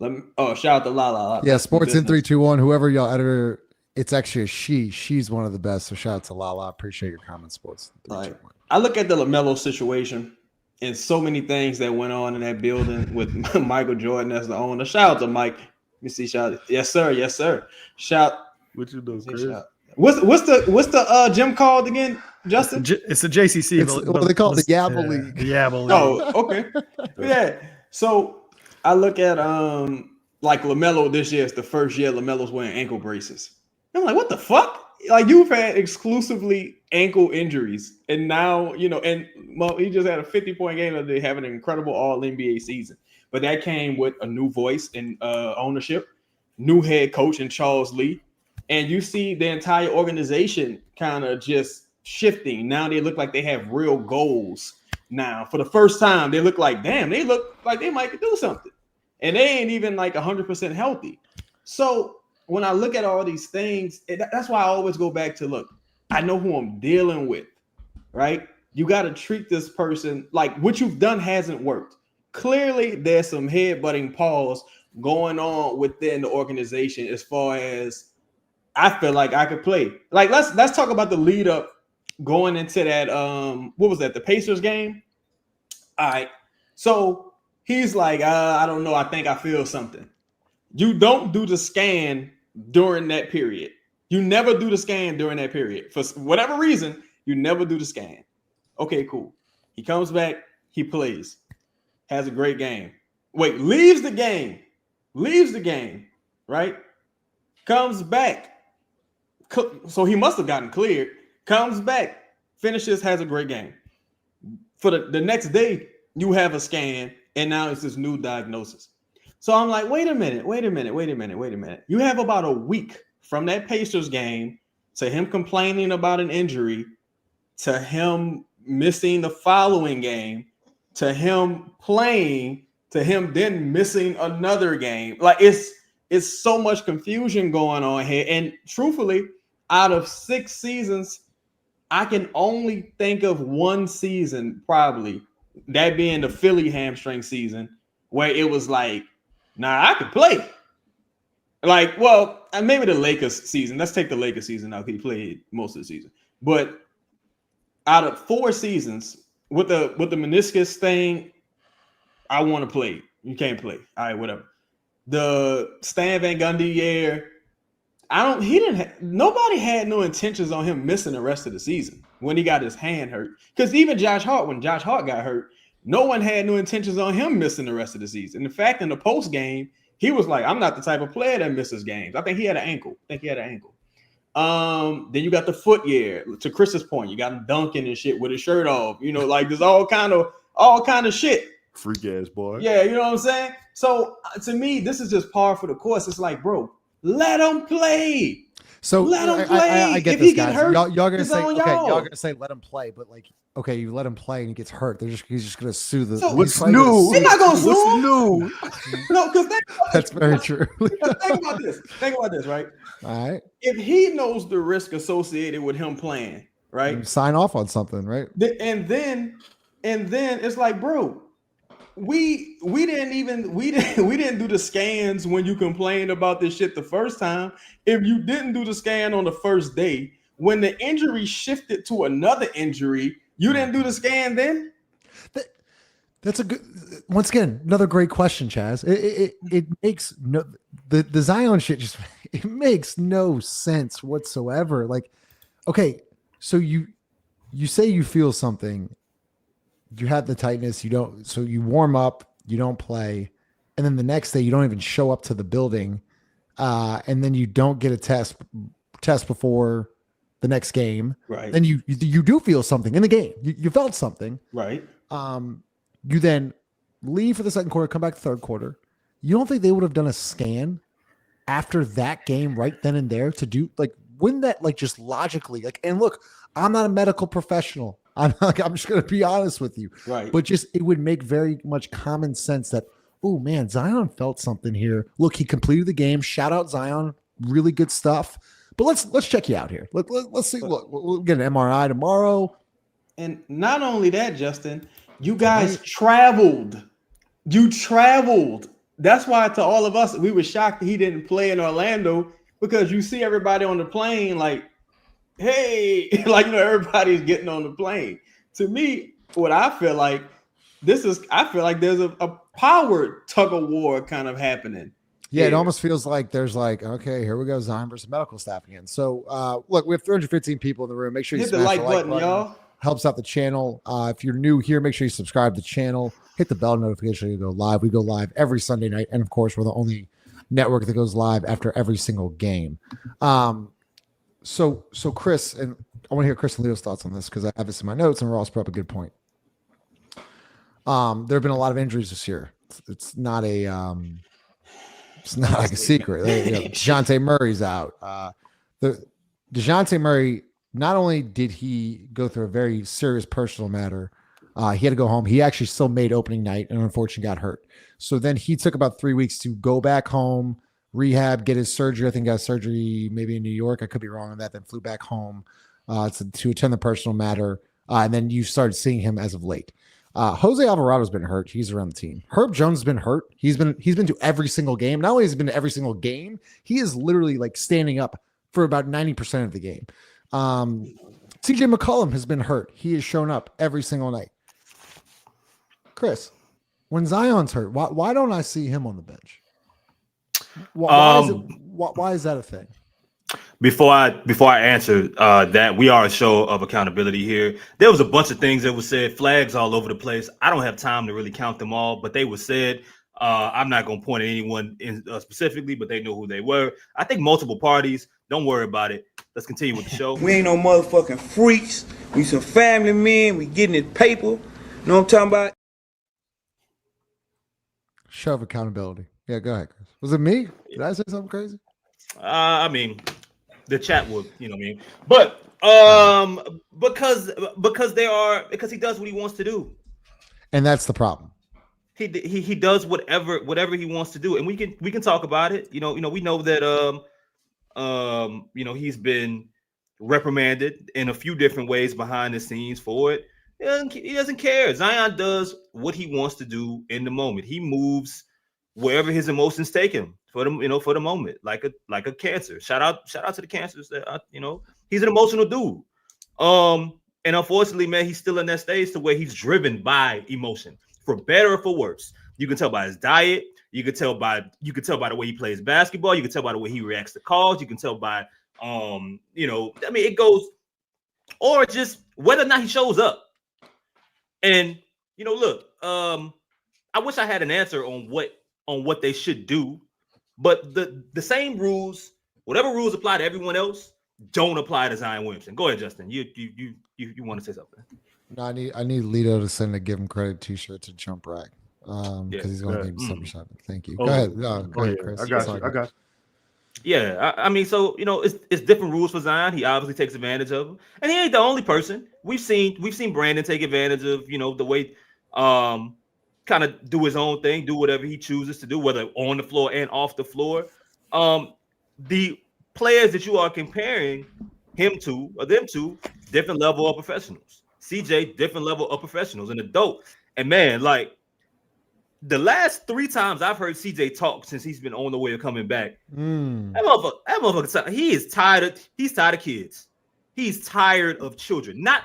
Shout out to Lala. Yeah, Sports in 321. Whoever y'all editor, it's actually a she. She's one of the best. So shout out to Lala. Appreciate your comments, Sports. I look at the LaMelo situation and so many things that went on in that building with Michael Jordan as the owner. Shout out to Mike. Let me see. Shout out. Yes, sir. Yes, sir. Shout. What you doing, Chris? What's the gym called again, Justin? It's the JCC. They call it the Yabba League. The Yabba League. Oh, okay. Yeah. So I look at like LaMelo this year. It's the first year LaMelo's wearing ankle braces. I'm like, what the fuck? Like, you've had exclusively ankle injuries, and now he just had a 50-point game the other day, having an incredible All-NBA season. But that came with a new voice and ownership, new head coach in Charles Lee. And you see the entire organization kind of just shifting. Now they look like they have real goals. Now, for the first time, they look like, damn, they look like they might do something. And they ain't even like 100% healthy. So when I look at all these things, that's why I always go back to, look, I know who I'm dealing with, right? You got to treat this person like what you've done hasn't worked. Clearly, there's some head-butting paws going on within the organization as far as I feel like I could play. Like, let's talk about the lead up going into that, what was that, the Pacers game? All right. So He's like, I don't know. I think I feel something. You don't do the scan during that period. You never do the scan during that period. For whatever reason, you never do the scan. Okay, cool. He comes back. He plays. Has a great game. Wait, leaves the game. Right? Comes back. So he must have gotten cleared. Comes back. Finishes. Has a great game. For the next day, you have a scan. And now it's this new diagnosis. So I'm like, wait a minute. You have about a week from that Pacers game to him complaining about an injury, to him missing the following game, to him playing, to him then missing another game. Like it's so much confusion going on here. And truthfully, out of 6 seasons, I can only think of one season, probably, that being the Philly hamstring season, where it was like, nah, I could play. Like, well, and maybe the Lakers season. Let's take the Lakers season out. He played most of the season. But out of 4 seasons, with the meniscus thing, I want to play. You can't play. All right, whatever. The Stan Van Gundy year, nobody had no intentions on him missing the rest of the season when he got his hand hurt. Because even Josh Hart, when Josh Hart got hurt, no one had no intentions on him missing the rest of the season. In fact, in the post game, he was like, I'm not the type of player that misses games. I think he had an ankle. Then you got the foot year. To Chris's point, you got him dunking and shit with his shirt off. You know, like there's all kind of shit. Freak ass boy. Yeah, you know what I'm saying? So to me, this is just par for the course. It's like, bro, let him play. So let him play. I get if this, he get guys. hurt, y'all gonna say, okay, y'all. y'all gonna say let him play, but like, okay, you let him play and he gets hurt. He's just gonna sue the. So what's new? He's not gonna sue What's him. new? No, because that's very true. Think about this, right? All right. If he knows the risk associated with him playing, right? You sign off on something, right? And then it's like, bro, we didn't do the scans when you complained about this shit the first time. If you didn't do the scan on the first day, when the injury shifted to another injury, you didn't do the scan then? That's a good. Once again, another great question, Chaz. It makes no the Zion shit just it makes no sense whatsoever. Like, okay, so you say you feel something, you have the tightness, you don't, so you warm up, you don't play, and then the next day you don't even show up to the building, and then you don't get a test before the next game. Right. Then you do feel something in the game. You felt something. Right. You then leave for the second quarter, come back to third quarter. You don't think they would have done a scan after that game right then and there to do, like, wouldn't that, like, just logically, like, and look, I'm not a medical professional. I'm just going to be honest with you. Right. But just, it would make very much common sense that, oh man, Zion felt something here. Look, he completed the game. Shout out Zion. Really good stuff. But let's check you out here. Let's see. Look, we'll get an MRI tomorrow. And not only that, Justin, you guys traveled. You traveled. That's why to all of us, we were shocked that he didn't play in Orlando, because you see everybody on the plane like, hey, like, you know, everybody's getting on the plane. To me, what I feel like there's a power tug of war kind of happening. Yeah, it almost feels like there's like, okay, here we go, Zion versus medical staff again. So look, we have 315 people in the room. Make sure you hit smash the like button, y'all. Helps out the channel. If you're new here, make sure you subscribe to the channel. Hit the bell notification to go live. We go live every Sunday night. And of course, we're the only network that goes live after every single game. So Chris, and I want to hear Chris and Leo's thoughts on this because I have this in my notes and Ross brought up a good point. There have been a lot of injuries this year. It's not like a secret. DeJounte Murray's out. DeJounte Murray, not only did he go through a very serious personal matter, he had to go home. He actually still made opening night and unfortunately got hurt. So then he took about 3 weeks to go back home, rehab, get his surgery. I think got surgery maybe in New York. I could be wrong on that. Then flew back home to attend the personal matter. And then you started seeing him as of late. Jose Alvarado's been hurt. He's around the team. Herb Jones has been hurt. He's been to every single game. Not only has he been to every single game, he is literally like standing up for about 90% of the game. TJ McCollum has been hurt. He has shown up every single night. Chris, When Zion's hurt, why don't I see him on the bench? Why is that a thing? Before I answer that, we are a show of accountability here. There was a bunch of things that were said, flags all over the place. I don't have time to really count them all, but they were said. I'm not going to point at anyone specifically, but they know who they were. I think multiple parties. Don't worry about it. Let's continue with the show. We ain't no motherfucking freaks. We some family men. We getting it paper. Know what I'm talking about? Show of accountability. Yeah, go ahead, Chris. Was it me? Did I say something crazy? I mean, the chat would, you know what I mean? But because he does what he wants to do. And that's the problem. He does whatever he wants to do, and we can talk about it. We know that he's been reprimanded in a few different ways behind the scenes for it. He doesn't care. Zion does what he wants to do in the moment. He moves wherever his emotions take him for the moment, like a cancer. Shout out to the cancers that he's an emotional dude. And unfortunately, man, he's still in that stage to where he's driven by emotion, for better or for worse. You can tell by his diet. You can tell by the way he plays basketball. You can tell by the way he reacts to calls. You can tell by it goes, or just whether or not he shows up. And look, I wish I had an answer on what they should do, but the same rules, whatever rules apply to everyone else, don't apply to Zion Williamson. Go ahead, Justin. You want to say something? No, I need Lito to send a give him credit t-shirt to Jump Rack because he's going to be December 7th. Thank you. Go ahead. Go ahead, Chris. I got you. Yeah, I mean, so it's different rules for Zion. He obviously takes advantage of them, and he ain't the only person. We've seen Brandon take advantage of the way kind of do his own thing, do whatever he chooses to do, whether on the floor and off the floor. The players that you are comparing them to, different level of professionals. CJ, different level of professionals, an adult. And man, like the last 3 times I've heard CJ talk since he's been on the way of coming back, that motherfucker, he's tired of kids. He's tired of children, not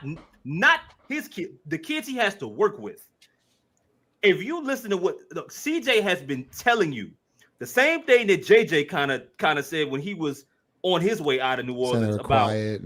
his kid, the kids he has to work with. If you listen to what CJ has been telling you, the same thing that JJ kind of said when he was on his way out of New Orleans about quiet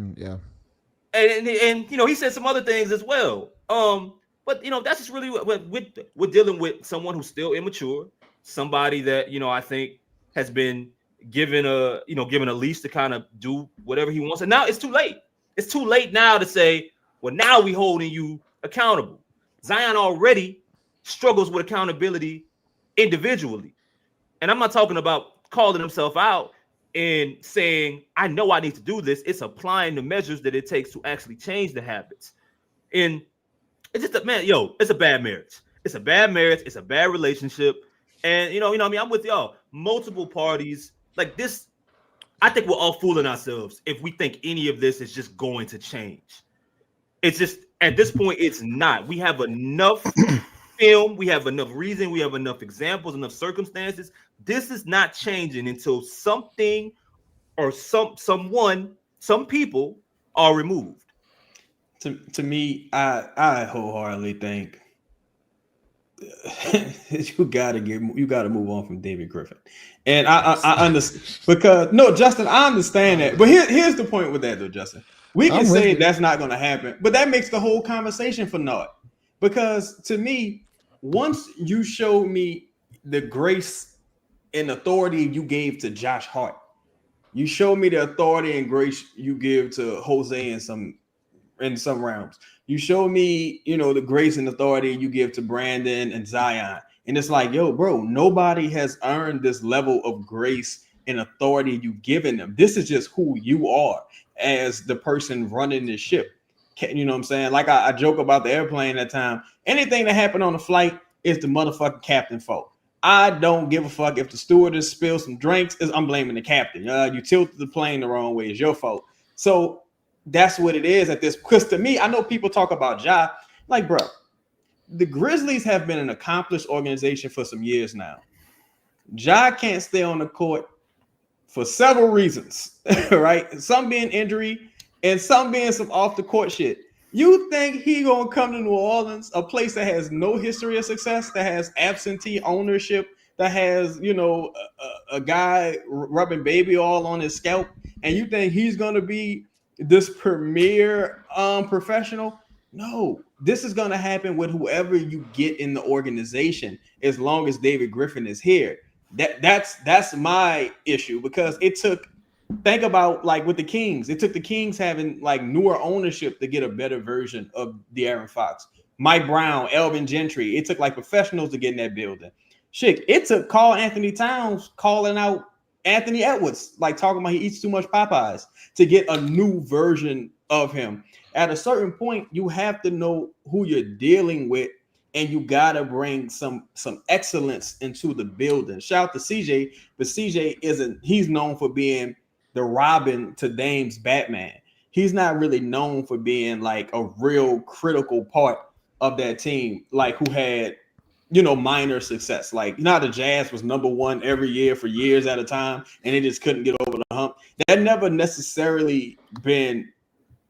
and he said some other things as well. But that's just really what we're dealing with, someone who's still immature, somebody that I think has been given a leash to kind of do whatever he wants. And now it's too late. It's too late now to say, well, now we holding you accountable. Zion already struggles with accountability individually. And I'm not talking about calling himself out and saying, I know I need to do this. It's applying the measures that it takes to actually change the habits. And it's just it's a bad marriage. It's a bad marriage. It's a bad relationship. And I'm with y'all. Multiple parties like this. I think we're all fooling ourselves if we think any of this is just going to change. It's just at this point, it's not. We have enough film, we have enough reason, we have enough examples, enough circumstances. This is not changing until something or some people are removed. To me, I wholeheartedly think you gotta move on from David Griffin. And I understand because Justin, I understand that. But here's the point with that though, Justin. We can say that's not gonna happen, but that makes the whole conversation for naught. Because to me, once you showed me the grace and authority you gave to Josh Hart, you showed me the authority and grace you give to Jose in some rounds. You showed me, the grace and authority you give to Brandon and Zion. And it's like, yo, bro, nobody has earned this level of grace and authority you've given them. This is just who you are as the person running the ship. You know what I'm saying? Like I joke about the airplane that time. Anything that happened on the flight is the motherfucking captain's fault. I don't give a fuck if the stewardess spills some drinks. I'm blaming the captain. You tilted the plane the wrong way. It's your fault. So that's what it is at this. Because to me, I know people talk about Ja. Like, bro, the Grizzlies have been an accomplished organization for some years now. Ja can't stay on the court for several reasons, right? Some being injury and some being some off the court shit. You think he gonna come to New Orleans, a place that has no history of success, that has absentee ownership, that has a guy rubbing baby oil on his scalp, and you think he's gonna be this premier professional? No, this is gonna happen with whoever you get in the organization, as long as David Griffin is here. That's my issue, because it took. Think about like with the Kings. It took the Kings having like newer ownership to get a better version of De'Aaron Fox. Mike Brown, Elvin Gentry. It took like professionals to get in that building. Shit, it took Karl Anthony Towns calling out Anthony Edwards, like talking about he eats too much Popeyes, to get a new version of him. At a certain point, you have to know who you're dealing with, and you gotta bring some excellence into the building. Shout out to CJ, but CJ he's known for being the Robin to Dame's Batman. He's not really known for being like a real critical part of that team, like who had, minor success. Like, the Jazz was number one every year for years at a time, and they just couldn't get over the hump. That never necessarily been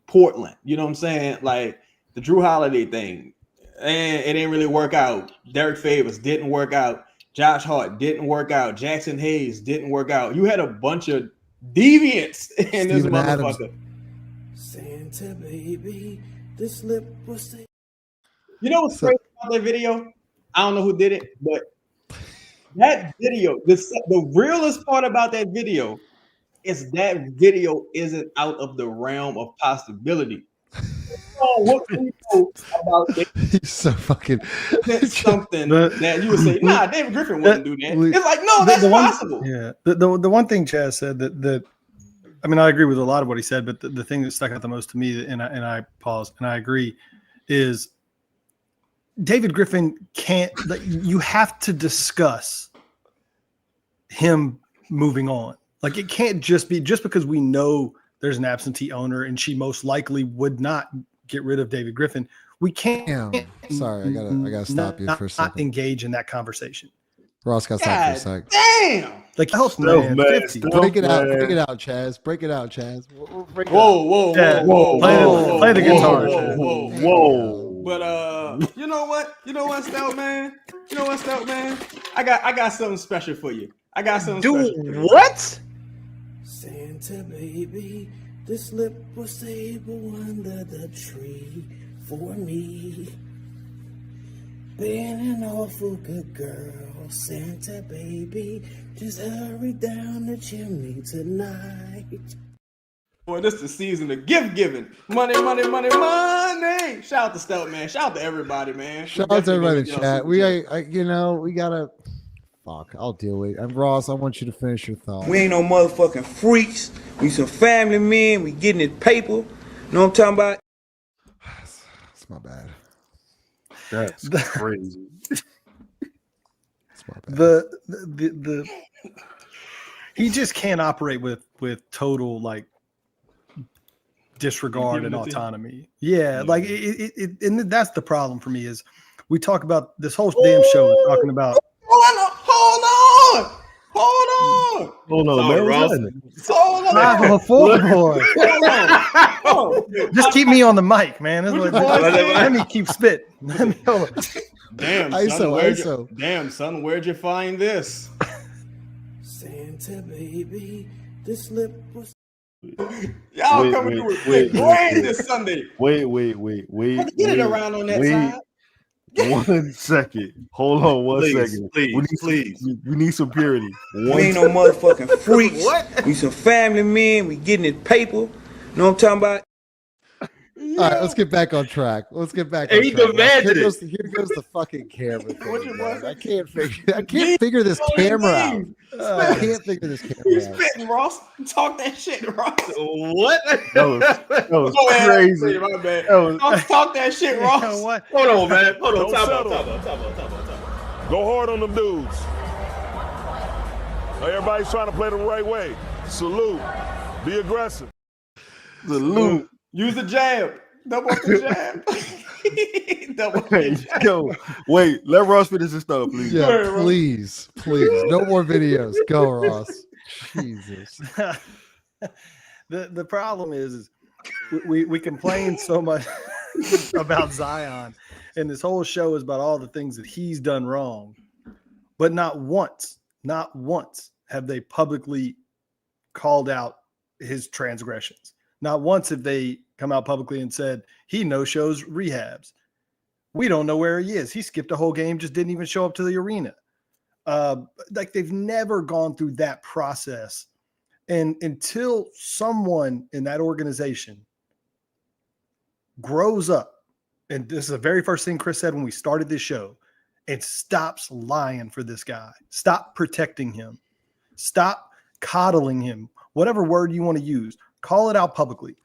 Portland. You know what I'm saying? Like the Drew Holiday thing, and it didn't really work out. Derek Favors didn't work out. Josh Hart didn't work out. Jackson Hayes didn't work out. You had a bunch of deviants in this motherfucker. Santa baby, this lip was the. You know what's crazy about that video? I don't know who did it, but that video, the realest part about that video is that video isn't out of the realm of possibility. What do you know about it? He's so fucking something that you would say, nah, David Griffin wouldn't do that. It's like, no, that's possible. Yeah. The one thing Chaz said that I mean, I agree with a lot of what he said, but the thing that stuck out the most to me, and I paused and I agree, is David Griffin can't. Like, you have to discuss him moving on. Like, it can't just be just because we know there's an absentee owner and she most likely would not get rid of David Griffin. We can't. Damn. Sorry, I gotta stop you for a second. Not engage in that conversation. Ross got stopped for a second. Damn. Like, help, man. 50. Break it out, Chaz. Break it out, Chaz. Whoa. Play the guitar. Whoa. But you know what, Stout man? I got something special for you. I got something special. What? Santa baby, this lip was stable under the tree for me. Been an awful good girl, Santa baby, just hurry down the chimney tonight. Boy, this is the season of gift giving. Money. Shout out to Stout, man. Shout out to everybody, man. Shout out to everybody in the chat. We gotta. Fuck, I'll deal with it. And Ross, I want you to finish your thought. We ain't no motherfucking freaks. We some family men. We getting it paper. You know what I'm talking about? It's my bad. That's crazy. It's my bad. The he just can't operate with total like disregard and autonomy. Yeah, like it and that's the problem for me is we talk about this whole damn show is talking about. Hold on, man. Ross. Just keep me on the mic, man. Let me keep spit. Damn, ISO. Damn, son, where'd you find this? Santa baby, this lip was. Y'all coming through with quick brain this Sunday. Wait. Get it around on that side. 1 second. Hold on 1 second. Please. We need some purity. We ain't no motherfucking freaks. We some family men. We getting it paper. You know what I'm talking about? All right, let's get back on track. Here goes the fucking camera thing. I can't figure this camera out. I can't figure this camera You out. spitting, Ross. Talk that shit, Ross. What? That was Go ahead, crazy. my bad. Talk that shit, Ross. You know what? Hold on, man. Hold on. Don't Time settle. out. Go hard on them dudes. Everybody's trying to play the right way. Salute. Be aggressive. Salute. Use the jab. Double up the jab. Double up the jab. Yo, wait. Let Ross finish his stuff, please. Yeah, please. No more videos. Go, Ross. Jesus. The problem is we complain so much. about Zion, and this whole show is about all the things that he's done wrong, but not once have they publicly called out his transgressions. Not once have they come out publicly and said he no-shows rehabs. We don't know where he is. He skipped a whole game, just didn't even show up to the arena. Like they've never gone through that process. And until someone in that organization grows up, and this is the very first thing Chris said when we started this show, and stops lying for this guy, stop protecting him, stop coddling him, whatever word you want to use, call it out publicly.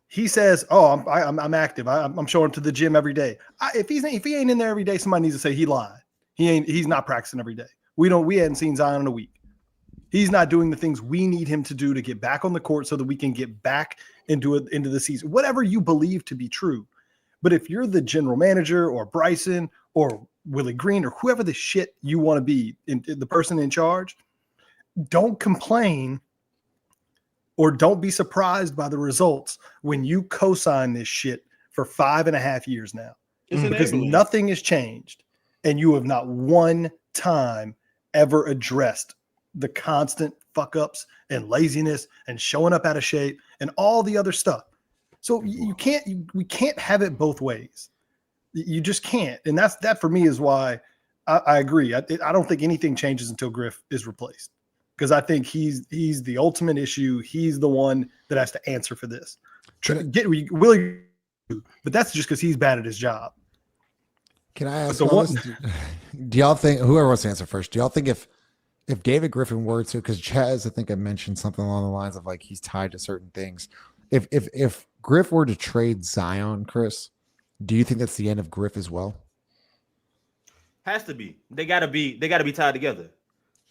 He says, "Oh, I'm active. I'm showing up to the gym every day." If he ain't in there every day, somebody needs to say he lied. He's not practicing every day. We hadn't seen Zion in a week. He's not doing the things we need him to do to get back on the court so that we can get back into the season. Whatever you believe to be true. But if you're the general manager or Bryson or Willie Green or whoever the shit you want to be, the person in charge, don't complain or don't be surprised by the results when you co-sign this shit for 5.5 years now. Because nothing has changed and you have not one time ever addressed the constant fuck ups and laziness and showing up out of shape and all the other stuff. So we can't have it both ways. You just can't. And that for me is why I agree. I don't think anything changes until Griff is replaced, because I think he's the ultimate issue. He's the one that has to answer for this. Willie, but that's just because he's bad at his job. Can I ask? Do y'all think, whoever wants to answer first, do y'all think if David Griffin were to, because Chaz, I think I mentioned something along the lines of like he's tied to certain things. If Griff were to trade Zion, Chris, do you think that's the end of Griff as well? Has to be. They gotta be tied together.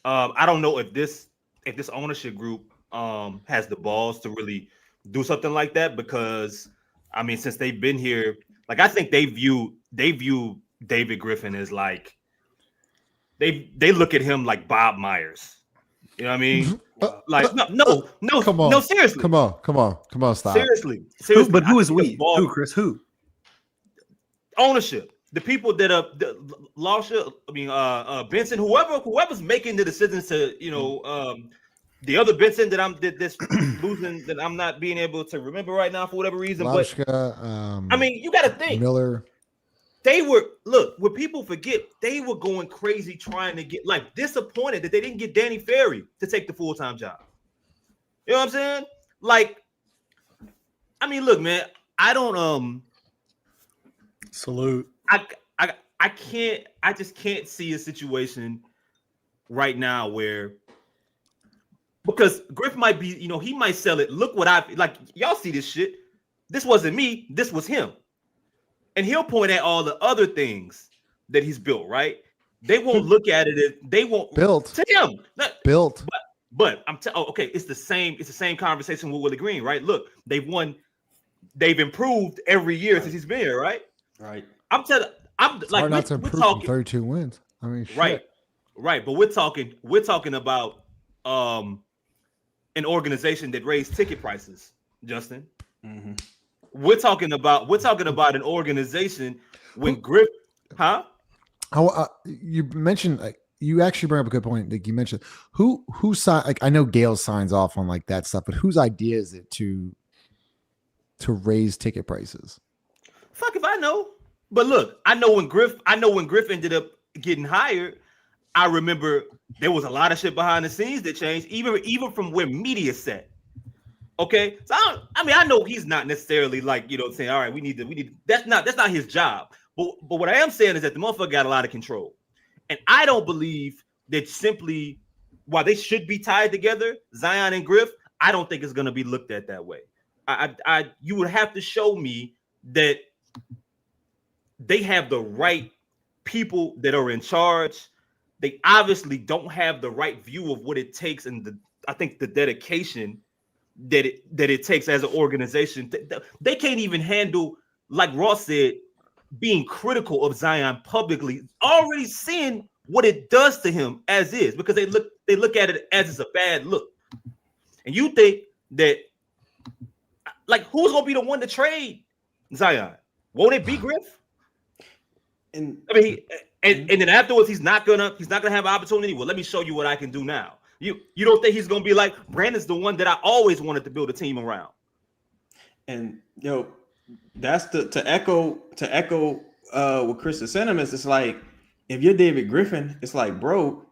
I don't know if this ownership group has the balls to really do something like that, because I mean, since they've been here, like I think they view David Griffin as like they look at him like Bob Myers. You know what I mean? Like no, come on, no, seriously. Come on, stop. Seriously. But who is we? Who, Chris? Who? Ownership. The people that are the Lausha, Benson, whoever's making the decisions to, the other Benson that's losing, that I'm not being able to remember right now for whatever reason. Lauschka, but I mean, you got to think Miller. They were, what people forget, they were going crazy trying to get, like, disappointed that they didn't get Danny Ferry to take the full-time job. You know what I'm saying? Like, I mean, look, man, I don't salute. I just can't see a situation right now where, because Griff might be, he might sell it. Look what y'all see this shit. This wasn't me, this was him. And he'll point at all the other things that he's built, right? They won't look at it as they won't built to him. Built. But I'm okay, it's the same conversation with Willie Green, right? Look, they've improved every year since he's been here, right? Right. I'm like, hard not to improve from 32 wins. I mean, shit. Right. But we're talking about an organization that raised ticket prices, Justin. Mm-hmm. We're talking about an organization when Griff, huh? You mentioned, like, you actually bring up a good point. Like you mentioned, who signed? Like, I know Gale signs off on like that stuff, but whose idea is it to raise ticket prices? Fuck if I know. But look, I know when Griff ended up getting hired, I remember there was a lot of shit behind the scenes that changed, even from where media sat. Okay, so I know he's not necessarily like, saying, all right, we need that's not his job. But what I am saying is that the motherfucker got a lot of control, and I don't believe that simply while they should be tied together, Zion and Griff, I don't think it's going to be looked at that way. You would have to show me that they have the right people that are in charge. They obviously don't have the right view of what it takes, and I think the dedication that it takes as an organization. They can't even handle, like Ross said, being critical of Zion publicly, already seeing what it does to him as is, because they look at it as it's a bad look. And you think that, like, who's gonna be the one to trade Zion. Won't it be Griff? And I mean, and then afterwards, he's not gonna have an opportunity. Well, let me show you what I can do now. You don't think he's gonna be like Brandon's the one that I always wanted to build a team around? And that's to echo what Chris's sentiments. It's like if you're David Griffin, it's like, bro,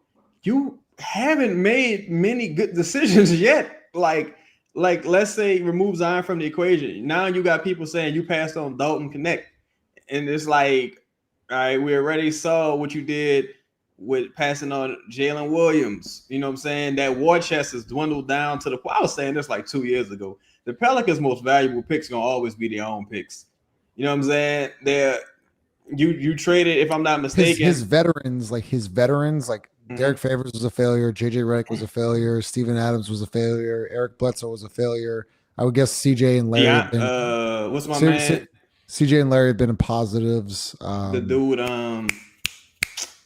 you haven't made many good decisions yet. Like let's say remove Zion from the equation. Now you got people saying you passed on Dalton Connect, and it's like, all right, we already saw what you did with passing on Jalen Williams. You know what I'm saying? That war chest has dwindled down to the point. I was saying this like 2 years ago. The Pelicans' most valuable picks gonna always be their own picks. You know what I'm saying? You traded, if I'm not mistaken, his veterans, like Derek Favors was a failure, JJ Redick was a failure, Steven Adams was a failure, Eric Bledsoe was a failure. I would guess CJ and Larry. What's my man? CJ and Larry have been in positives. The dude,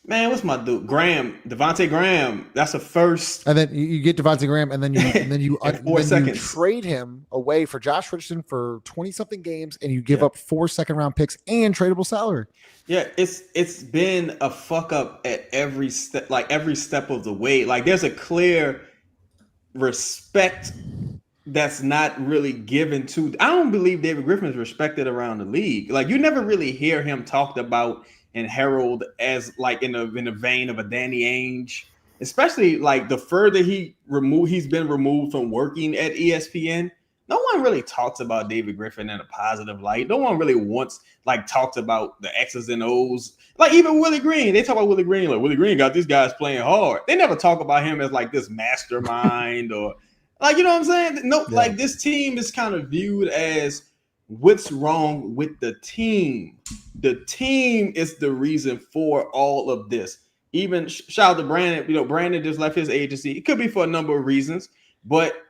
man, what's my dude? Devontae Graham. That's a first. And then you get Devontae Graham, and then you trade him away for Josh Richardson for 20-something games, and you give up 4 second-round picks and tradable salary. Yeah, it's been a fuck up at every step, like every step of the way. Like there's a clear respect that's not really given to. I don't believe David Griffin is respected around the league. Like you never really hear him talked about and heralded as like in the vein of a Danny Ainge, especially like the further he's been removed from working at ESPN. No one really talks about David Griffin in a positive light. No one really talks about the X's and O's. Like even Willie Green, they talk about Willie Green. Like Willie Green got these guys playing hard. They never talk about him as like this mastermind or like, you know what I'm saying? No, yeah. Like this team is kind of viewed as what's wrong with the team. The team is the reason for all of this. Even shout out to Brandon. Brandon just left his agency. It could be for a number of reasons, but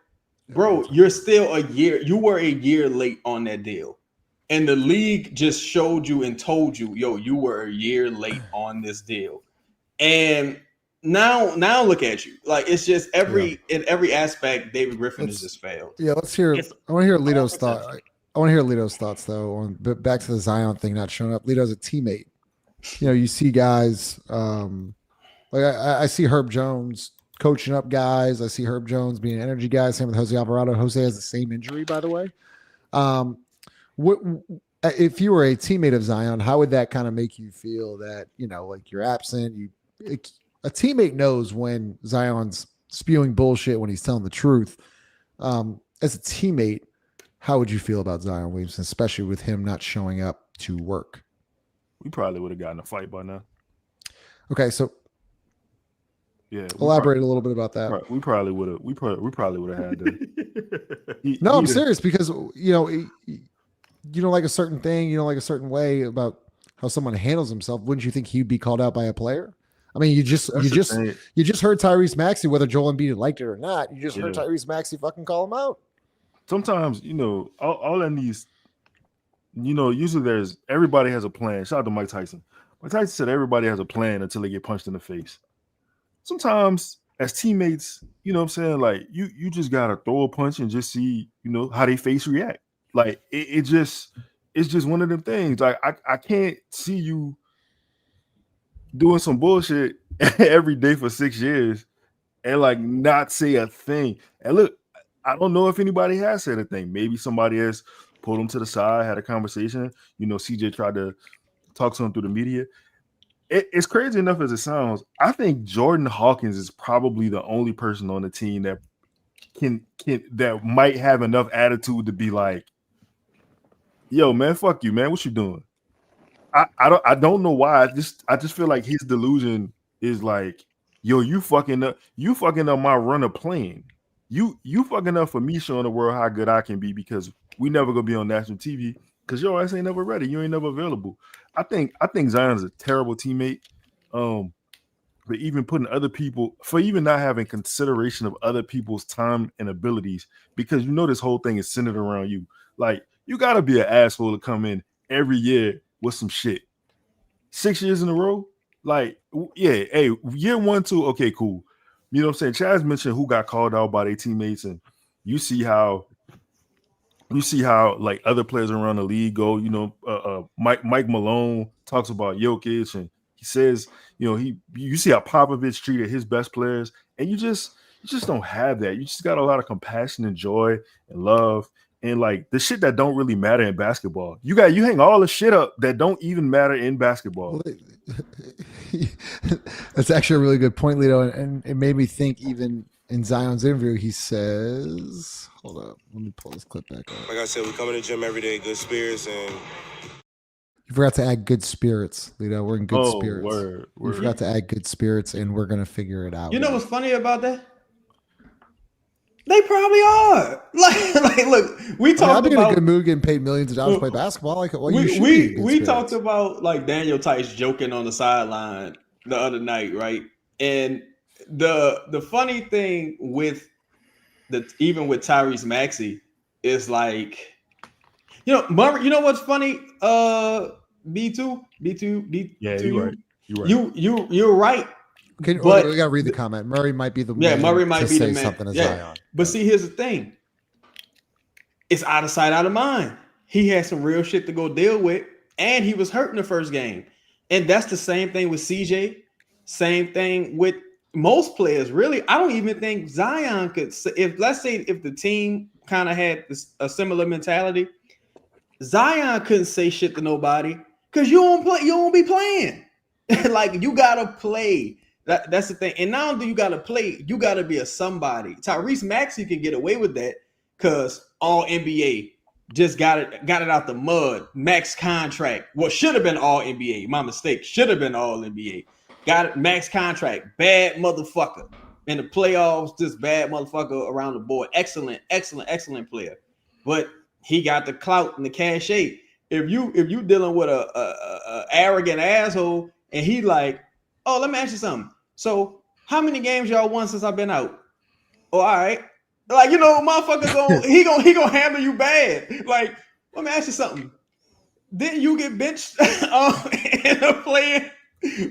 bro, you're still you were a year late on that deal. And the league just showed you and told you, you were a year late on this deal. And now look at you. Like it's just in every aspect, David Griffin has just failed. Yeah, let's hear. I want to hear Lito's thought. I want to hear Lito's thoughts though. But back to the Zion thing not showing up. Lito's a teammate. You see guys like I see Herb Jones coaching up guys. I see Herb Jones being an energy guy. Same with Jose Alvarado. Jose has the same injury, by the way. What if you were a teammate of Zion? How would that kind of make you feel that like you're absent? A teammate knows when Zion's spewing bullshit when he's telling the truth. As a teammate, how would you feel about Zion Williamson, especially with him not showing up to work? We probably would have gotten a fight by now. Okay, so yeah, elaborate a little bit about that. We probably would have. We probably would have had to. No, I'm serious because you don't like a certain thing, you don't like a certain way about how someone handles himself. Wouldn't you think he'd be called out by a player? I mean, you just heard Tyrese Maxey, whether Joel Embiid liked it or not. You just heard Tyrese Maxey fucking call him out. Sometimes, all in these, usually everybody has a plan. Shout out to Mike Tyson. Mike Tyson said everybody has a plan until they get punched in the face. Sometimes as teammates, you know what I'm saying? Like you just gotta throw a punch and just see, how they face react. Like it's just one of them things. Like I can't see you doing some bullshit every day for 6 years and like not say a thing. And look, I don't know if anybody has said a thing. Maybe somebody has pulled him to the side, had a conversation. CJ tried to talk to him through the media. It's crazy enough as it sounds. I think Jordan Hawkins is probably the only person on the team that that might have enough attitude to be like, yo, man, fuck you, man. What you doing? I don't know why. I just feel like his delusion is like, yo, you fucking up my run of playing. You fucking up for me showing the world how good I can be because we never gonna be on national TV because your ass ain't never ready. You ain't never available. I think Zion's a terrible teammate. But even putting other people for even not having consideration of other people's time and abilities because this whole thing is centered around you. Like you gotta be an asshole to come in every year with some shit. 6 years in a row, like yeah, hey, year 1, 2, okay, cool. You know what I'm saying? Chaz mentioned who got called out by their teammates, and you see how you see how like other players around the league go. You know, Mike Malone talks about Jokic, and he says, you know, you see how Popovich treated his best players, and you just don't have that. You just got a lot of compassion and joy and love. And like the shit that don't really matter in basketball, you hang all the shit up that don't even matter in basketball. That's actually a really good point, Lito, and it made me think. Even in Zion's interview, he says, "Hold up, let me pull this clip back up." Like I said, we come in the gym every day, good spirits, and You forgot to add good spirits, Lito. We're in good spirits. Word. You forgot to add good spirits, and we're gonna figure it out. You know what's funny about that? They probably are. Like, look, we talked I've been about in a good mood, getting paid millions of dollars to play basketball. Like, well, we talked about like Daniel Tice joking on the sideline the other night, right? And the funny thing with even with Tyrese Maxey is like, you know, Murray. You know what's funny? B2. Yeah, you're right. You're right. Okay, but we gotta read the comment. Murray might be the Murray might be the man. Something to Zion. But see, here's the thing: it's out of sight, out of mind. He had some real shit to go deal with, and he was hurt in the first game. And that's the same thing with CJ. Same thing with most players. Really, I don't even think Zion could. Let's say if the team kind of had a similar mentality, Zion couldn't say shit to nobody because you don't play. You don't be playing. Like you gotta play. That's the thing. And not only do you gotta play, you gotta be a somebody. Tyrese Maxey can get away with that because all NBA just got it out the mud. Max contract. What should have been all NBA. My mistake. Should have been all NBA. Got it. Max contract. Bad motherfucker. In the playoffs, just bad motherfucker around the board. Excellent player. But he got the clout and the cachet. If you dealing with a arrogant asshole and he like, oh, let me ask you something. So how many games y'all won since I've been out? Oh, all right. Like, you know, motherfucker he gonna handle you bad. Like, let me ask you something. Didn't you get benched in a play?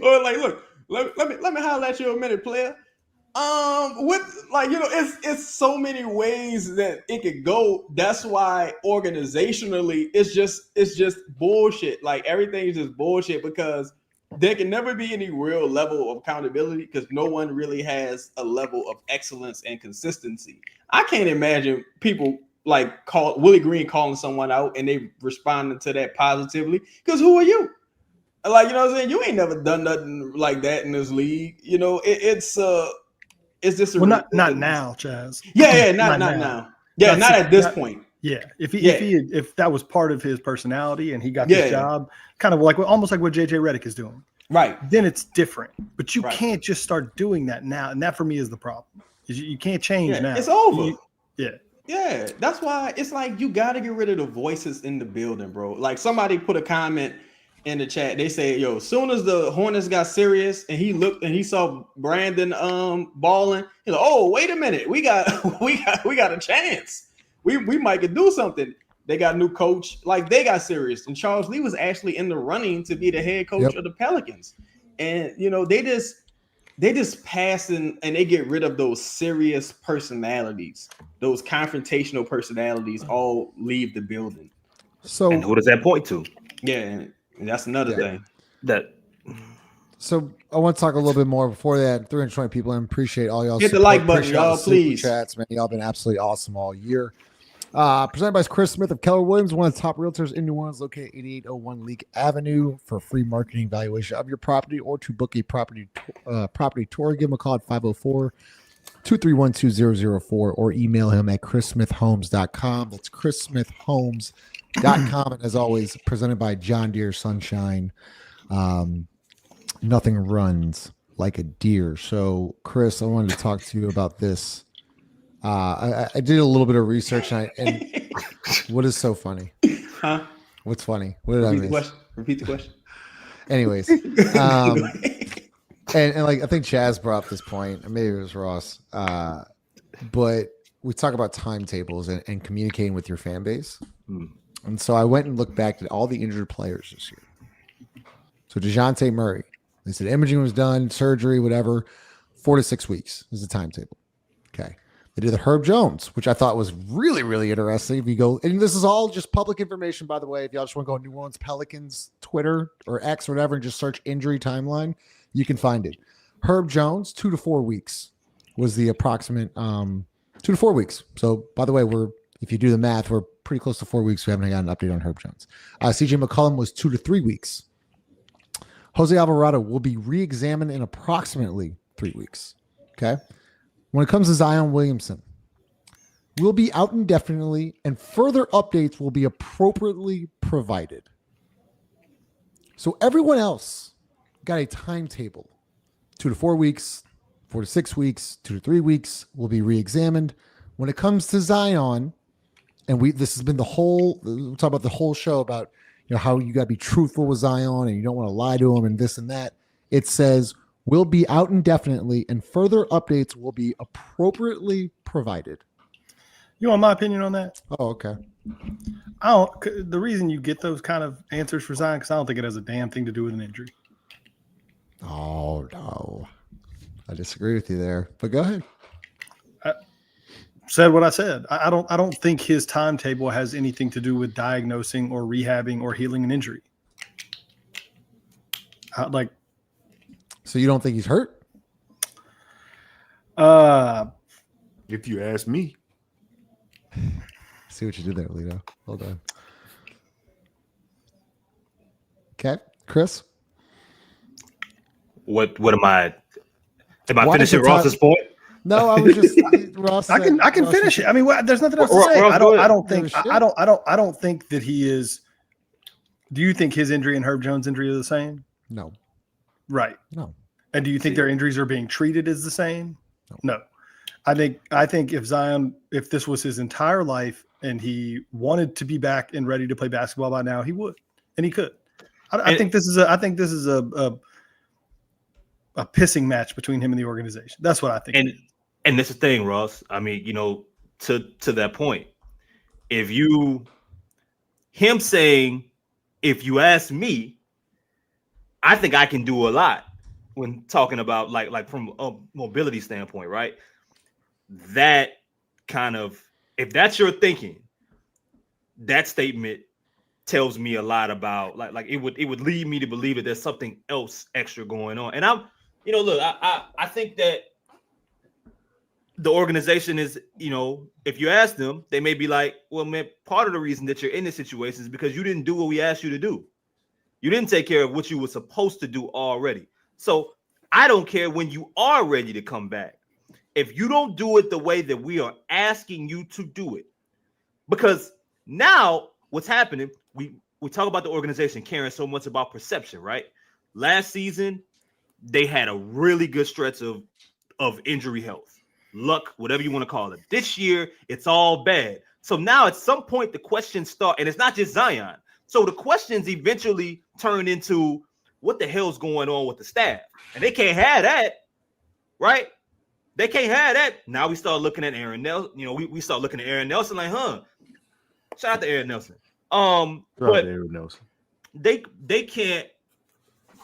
Or like, look, let me holler at you a minute, player. With like, you know, it's so many ways that it could go. That's why organizationally it's just bullshit. Like everything is just bullshit because there can never be any real level of accountability because no one really has a level of excellence and consistency. I can't imagine people like Willie Green calling someone out and they responding to that positively because who are you? Like, you know what I'm saying? You ain't never done nothing like that in this league. You know, it's just not now, Chaz. Yeah, not now. Yeah, not at this point. Yeah, if that was part of his personality and he got this job, kind of like almost like what JJ Redick is doing, right? Then it's different. But you can't just start doing that now, and that for me is the problem. Is you can't change now. It's over. Yeah. That's why it's like you got to get rid of the voices in the building, bro. Like somebody put a comment in the chat. They say, "Yo, as soon as the Hornets got serious and he looked and he saw Brandon balling, he's like, oh, wait a minute, we got a chance." We might could do something. They got a new coach, like they got serious, and Charles Lee was actually in the running to be the head coach of the Pelicans. And you know, they just pass and they get rid of those serious personalities, those confrontational personalities. All leave the building. So, and who does that point to? Yeah, and that's another thing. So I want to talk a little bit more before that. 320 people, and appreciate all y'all. Hit the like button, y'all, please. Chats, man, y'all been absolutely awesome all year. Presented by Chris Smith of Keller Williams, one of the top realtors in New Orleans, located 8801 Leak Avenue. For free marketing evaluation of your property or to book a property tour, give him a call at 504-231-2004 or email him at chrissmithhomes.com. That's chrissmithhomes.com. And as always, presented by John Deere Sunshine. Nothing runs like a deer. So, Chris, I wanted to talk to you about this. I did a little bit of research, and what is so funny? Huh? What's funny? What did I miss? Repeat the question. Anyways, and like I think Chaz brought up this point, and maybe it was Ross, but we talk about timetables and communicating with your fan base. And so I went and looked back at all the injured players this year. So DeJounte Murray, they said imaging was done, surgery, whatever, 4 to 6 weeks is the timetable. Okay. They did the Herb Jones, which I thought was really, really interesting. If you go, and this is all just public information, by the way. If y'all just want to go on New Orleans Pelicans Twitter or X or whatever and just search injury timeline, you can find it. Herb Jones, 2 to 4 weeks was the approximate 2 to 4 weeks. So, by the way, if you do the math, we're pretty close to 4 weeks. We haven't got an update on Herb Jones. CJ McCollum was 2 to 3 weeks. Jose Alvarado will be re-examined in approximately 3 weeks. Okay. When it comes to Zion Williamson, will be out indefinitely, and further updates will be appropriately provided. So everyone else got a timetable. 2 to 4 weeks, 4 to 6 weeks, 2 to 3 weeks will be re-examined. When it comes to Zion, and this has been we'll talk about the whole show about how you got to be truthful with Zion and you don't want to lie to him and this and that. It says will be out indefinitely, and further updates will be appropriately provided. You want my opinion on that? Oh, okay. The reason you get those kind of answers for Zion, because I don't think it has a damn thing to do with an injury. Oh, no. I disagree with you there, but go ahead. I said what I said. I don't think his timetable has anything to do with diagnosing or rehabbing or healing an injury. So you don't think he's hurt? If you ask me. See what you did there, Lito. Hold on. Okay, Chris. What am I? Am I finishing Ross's point? No, I was just Ross. I can finish it. I mean, there's nothing else to say. I don't think that he is. Do you think his injury and Herb Jones' injury are the same? No. Right. No. And do you think their injuries are being treated as the same? No. I think if this was his entire life and he wanted to be back and ready to play basketball by now, he would, and he could. I think this is a pissing match between him and the organization. That's what I think. And that's the thing, Ross. I mean, to that point, him saying, if you ask me, I think I can do a lot when talking about like from a mobility standpoint, right? That kind of, if that's your thinking, that statement tells me a lot about like it would lead me to believe that there's something else extra going on. And I'm, look, I think that the organization is, if you ask them, they may be like, well, man, part of the reason that you're in this situation is because you didn't do what we asked you to do. You didn't take care of what you were supposed to do already. So I don't care when you are ready to come back. If you don't do it the way that we are asking you to do it, because now what's happening, we talk about the organization caring so much about perception, right? Last season, they had a really good stretch of injury health, luck, whatever you want to call it. This year, it's all bad. So now at some point, the questions start, and it's not just Zion. So the questions eventually turn into what the hell's going on with the staff? And they can't have that, right? They can't have that. Now we start looking at Aaron Nelson. We start looking at Aaron Nelson like, shout out to Aaron Nelson. But Aaron Nelson. They can't.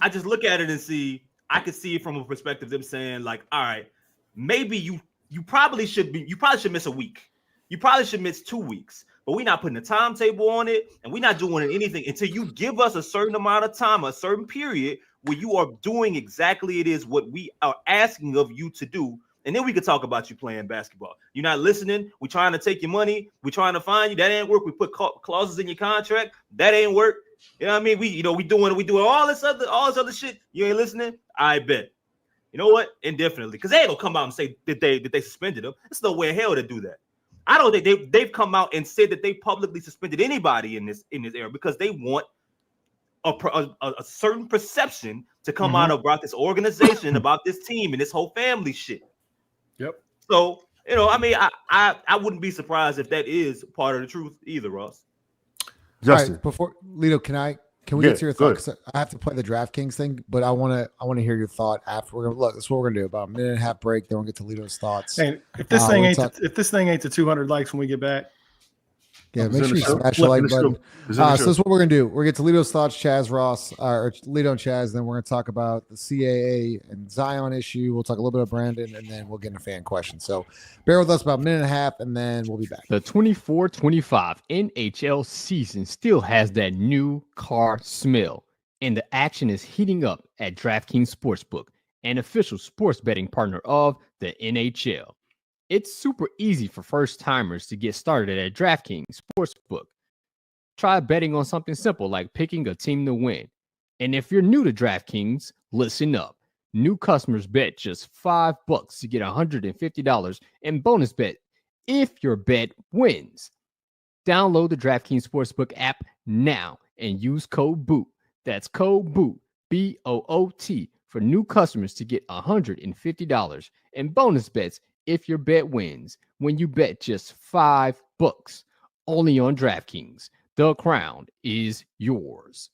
I just look at it and I can see it from a perspective of them saying like, all right, maybe you probably should miss a week. You probably should miss 2 weeks, but we're not putting a timetable on it, and we're not doing anything until you give us a certain amount of time, a certain period where you are doing exactly it is what we are asking of you to do. And then we could talk about you playing basketball. You're not listening. We're trying to take your money. We're trying to find you. That ain't work. We put clauses in your contract. That ain't work. You know what I mean? We doing all this other shit. You ain't listening. I bet. You know what? Indefinitely, because they ain't gonna come out and say that they suspended them. There's no way in hell to do that. I don't think they've come out and said that they publicly suspended anybody in this era because they want a certain perception to come out about this organization, about this team, and this whole family shit. Yep. So, I mean, I wouldn't be surprised if that is part of the truth either, Ross. Justin, right, before Lito, can we get to your thoughts? I have to play the DraftKings thing, but I want to hear your thought after. We're gonna look. That's what we're gonna do. About a minute and a half break. Then we'll get to Lito's thoughts. Hey, if this thing ain't to 200 likes when we get back, Yeah, Is make in sure the you show? smash the What, like in the show? button. Is in the So show? this is what we're gonna do. We're gonna get to Lito's thoughts, Chaz Ross, or Lito and Chaz. Then we're gonna talk about the CAA and Zion issue. We'll talk a little bit of Brandon, and then we'll get into fan questions. So bear with us about a minute and a half, and then we'll be back. The 24-25 NHL season still has that new car smell, and the action is heating up at DraftKings Sportsbook, an official sports betting partner of the NHL. It's super easy for first-timers to get started at DraftKings Sportsbook. Try betting on something simple like picking a team to win. And if you're new to DraftKings, listen up. New customers bet just $5 to get $150 in bonus bet if your bet wins. Download the DraftKings Sportsbook app now and use code BOOT. That's code BOOT, B-O-O-T, for new customers to get $150 in bonus bets if your bet wins when you bet just $5. Only on DraftKings. The crown is yours.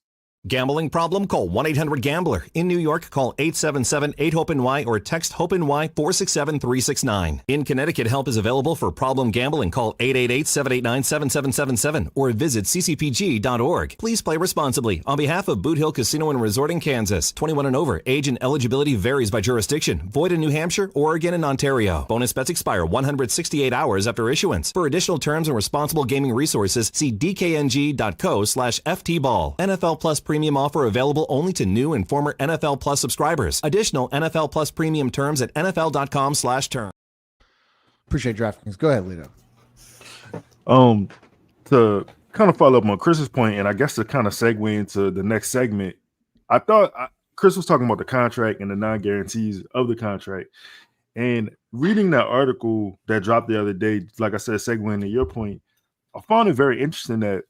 Gambling problem? Call 1-800-GAMBLER. In New York, call 877-8-HOPE-NY or text HOPE-NY 467-369. In Connecticut, help is available for problem gambling. Call 888-789-7777 or visit ccpg.org. Please play responsibly. On behalf of Boot Hill Casino and Resort in Kansas, 21 and over. Age and eligibility varies by jurisdiction. Void in New Hampshire, Oregon, and Ontario. Bonus bets expire 168 hours after issuance. For additional terms and responsible gaming resources, see dkng.co/ftball. NFL Plus Premium offer available only to new and former NFL Plus subscribers. Additional NFL Plus Premium terms at nfl.com/term. Appreciate DraftKings. Go ahead, Lito. To kind of follow up on Chris's point, and I guess to kind of segue into the next segment, I thought Chris was talking about the contract and the non-guarantees of the contract. And reading that article that dropped the other day, like I said, segueing to your point, I found it very interesting that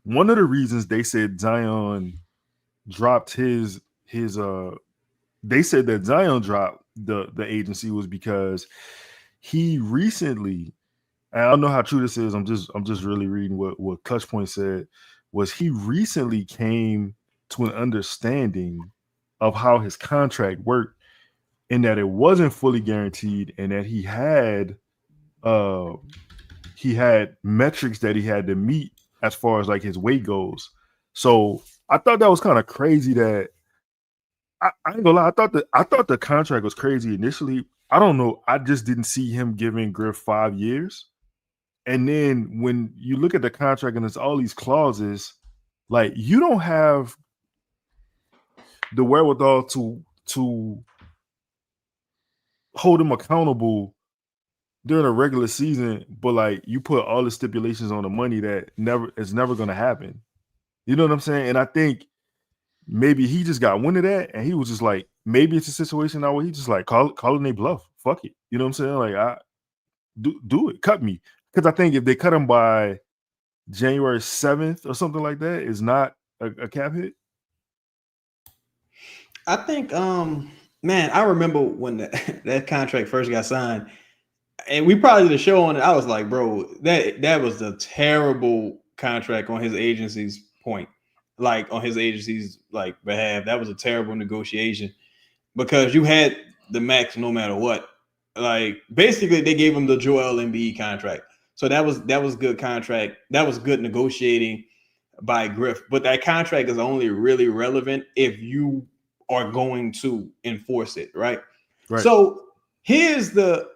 one of the reasons they said Zion dropped they said that Zion dropped the agency was because he recently, and I don't know how true this is, I'm just really reading what Clutch Point said, was he recently came to an understanding of how his contract worked and that it wasn't fully guaranteed and that he had metrics that he had to meet as far as like his weight goes. So I thought that was kind of crazy that I ain't gonna lie, I thought the contract was crazy initially. I don't know. I just didn't see him giving Griff 5 years. And then when you look at the contract and there's all these clauses, like you don't have the wherewithal to hold him accountable during a regular season, but like you put all the stipulations on the money that it's never going to happen. You know what I'm saying? And I think maybe he just got wind of that, and he was just like, maybe it's a situation now where he just like calling they bluff. Fuck it. You know what I'm saying? Like, I do it. Cut me. Because I think if they cut him by January 7th or something like that, is not a cap hit. I think, man, I remember when that contract first got signed, and we probably did a show on it. I was like, bro, that was a terrible contract on his agency's point. Like on his agency's like behalf, that was a terrible negotiation because you had the max no matter what. Like basically, they gave him the Joel Embiid contract, so that was good contract. That was good negotiating by Griff. But that contract is only really relevant if you are going to enforce it, right? So here's the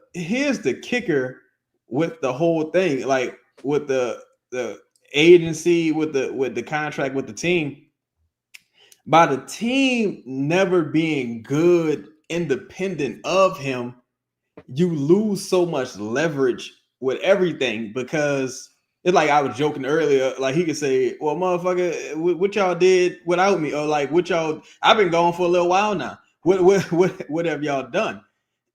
kicker with the whole thing, like with the agency, with the contract with the team. By the team never being good, independent of him, you lose so much leverage with everything because it's like I was joking earlier. Like he could say, "Well, motherfucker, what y'all did without me?" Or like, "What y'all? I've been gone for a little while now. What have y'all done?"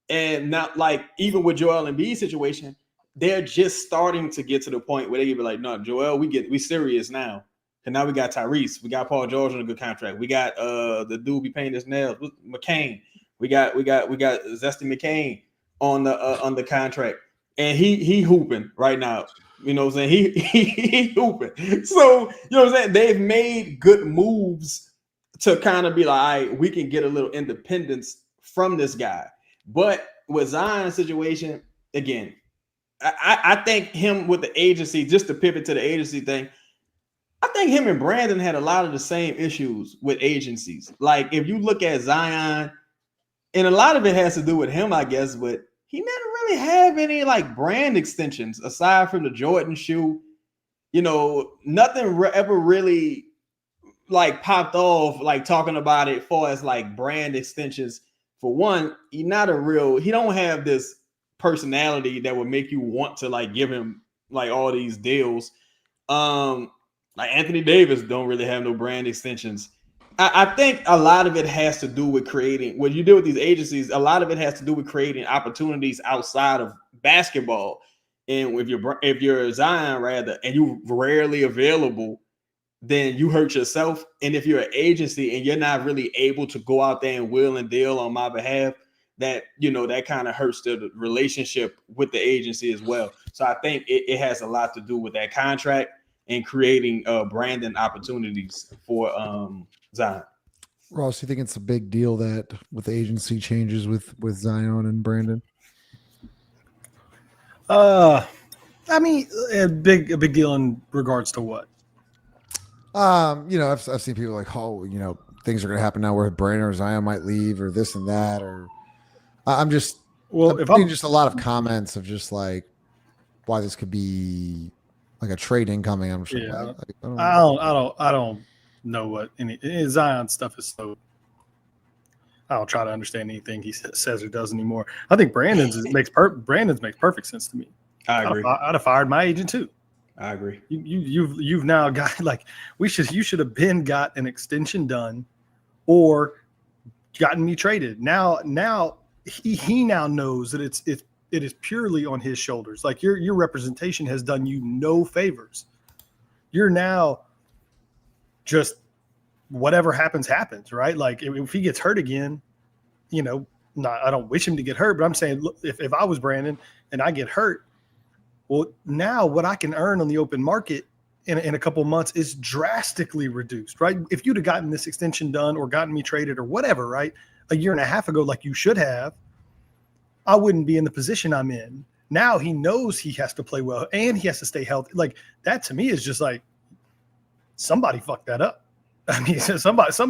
And now, like even with Joel Embiid situation, they're just starting to get to the point where they be like, "No, Joel, we serious now." And now we got Tyrese, we got Paul George on a good contract. We got the dude be painting his nails, McCain. We got Zesty McCain on the contract, and he hooping right now. You know what I'm saying? He hooping. So you know what I'm saying? They've made good moves to kind of be like, all right, we can get a little independence from this guy. But with Zion's situation, again, I think him with the agency, just to pivot to the agency thing, I think him and Brandon had a lot of the same issues with agencies. Like if you look at Zion, and a lot of it has to do with him, I guess, but he never really have any like brand extensions aside from the Jordan shoe. You know, nothing ever really like popped off, like talking about it for as like brand extensions. For one, he don't have this personality that would make you want to like give him like all these deals. Like Anthony Davis don't really have no brand extensions. I think a lot of it has to do with creating, when you deal with these agencies, a lot of it has to do with creating opportunities outside of basketball. And if you're Zion rather, and you rarely available, then you hurt yourself. And if you're an agency and you're not really able to go out there and will and deal on my behalf, that, you know, that kind of hurts the relationship with the agency as well. So I think it has a lot to do with that contract and creating branding opportunities for Zion. Ross, you think it's a big deal that with the agency changes with Zion and Brandon? I mean, a big deal in regards to what? You know, I've seen people like, oh, you know, things are going to happen now where Brandon or Zion might leave or this and that, or I'm just just a lot of comments of just like why this could be like a trade incoming. I'm sure. Yeah, I don't know what any Zion stuff is. So I don't try to understand anything he says or does anymore. I think Brandon's makes perfect sense to me. I agree. I'd have fired my agent too. I agree. You've now got like you should have been got an extension done, or gotten me traded. Now he now knows that it is purely on his shoulders. Like your representation has done you no favors. You're now just whatever happens, right? Like if he gets hurt again, you know, I don't wish him to get hurt, but I'm saying, look, if I was Brandon and I get hurt, well, now what I can earn on the open market in a couple of months is drastically reduced, right? If you'd have gotten this extension done or gotten me traded or whatever, right, a year and a half ago, like you should have, I wouldn't be in the position I'm in. Now he knows he has to play well and he has to stay healthy. Like that to me is just like somebody fucked that up. I mean, somebody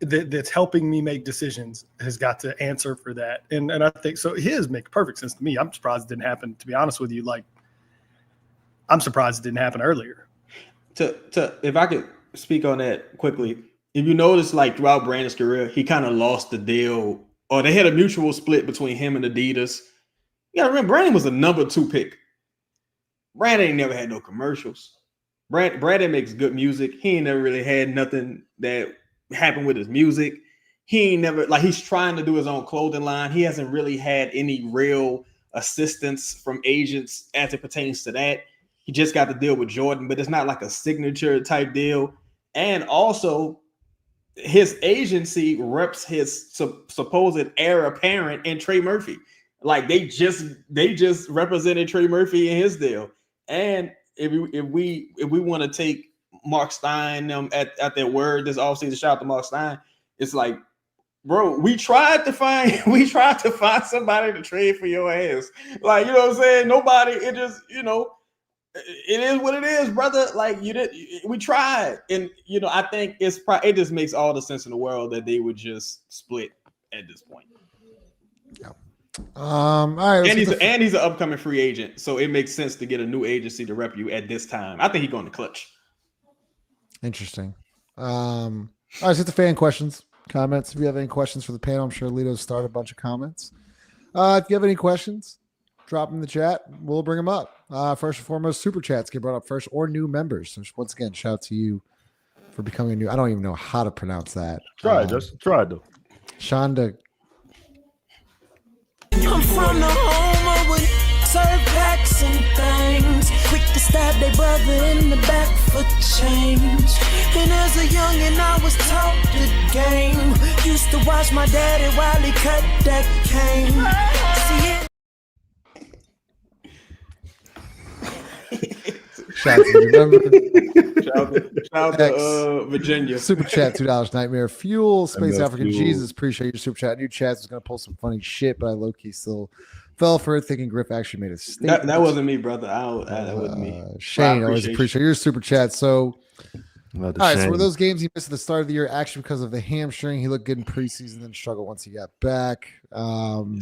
that's helping me make decisions has got to answer for that. And I think so. His make perfect sense to me. I'm surprised it didn't happen, to be honest with you. Like, I'm surprised it didn't happen earlier. If I could speak on that quickly, if you notice, like throughout Brandon's career, he kind of lost the deal, or they had a mutual split between him and Adidas. You gotta remember, Brandon was a number 2 pick. Brandon ain't never had no commercials. Brandon makes good music. He ain't never really had nothing that happened with his music. He ain't never, like, he's trying to do his own clothing line. He hasn't really had any real assistance from agents as it pertains to that. He just got the deal with Jordan, but it's not like a signature type deal. And also, his agency reps his supposed heir apparent and Trey Murphy. Like they just represented Trey Murphy in his deal. And if we want to take Mark Stein at their word this offseason, shout out to Mark Stein. It's like, bro, we tried to find somebody to trade for your ass. Like, you know what I'm saying? Nobody, it just, you know, it is what it is, brother. Like we tried. And, you know, I think it just makes all the sense in the world that they would just split at this point. Yeah. All right. And he's an upcoming free agent. So it makes sense to get a new agency to rep you at this time. I think he's going to clutch. Interesting. All right, let's get the fan questions, comments. If you have any questions for the panel, I'm sure Lito's started a bunch of comments. If you have any questions, drop them in the chat. We'll bring them up. First and foremost, super chats get brought up first, or new members. So once again, shout out to you for becoming a new. I don't even know how to pronounce that. Try though. Shonda. I'm from the home of serve packs and things. Quick to stab their brother in the back for change. And as a youngin', I was taught the game. Used to watch my daddy while he cut that cane. Shout out to you, remember? Shout out to Virginia. Super chat, $2 Nightmare Fuel, Space Nightmare African Fuel. Jesus. Appreciate your super chat. New chats is gonna pull some funny shit, but I low key still Fell for it thinking Griff actually made a statement. That wasn't me, brother. That wasn't me. Shane, always appreciate your super chat. So, all right, so were Shane. those games he missed at the start of the year actually because of the hamstring? He looked good in preseason, then struggled once he got back. I'm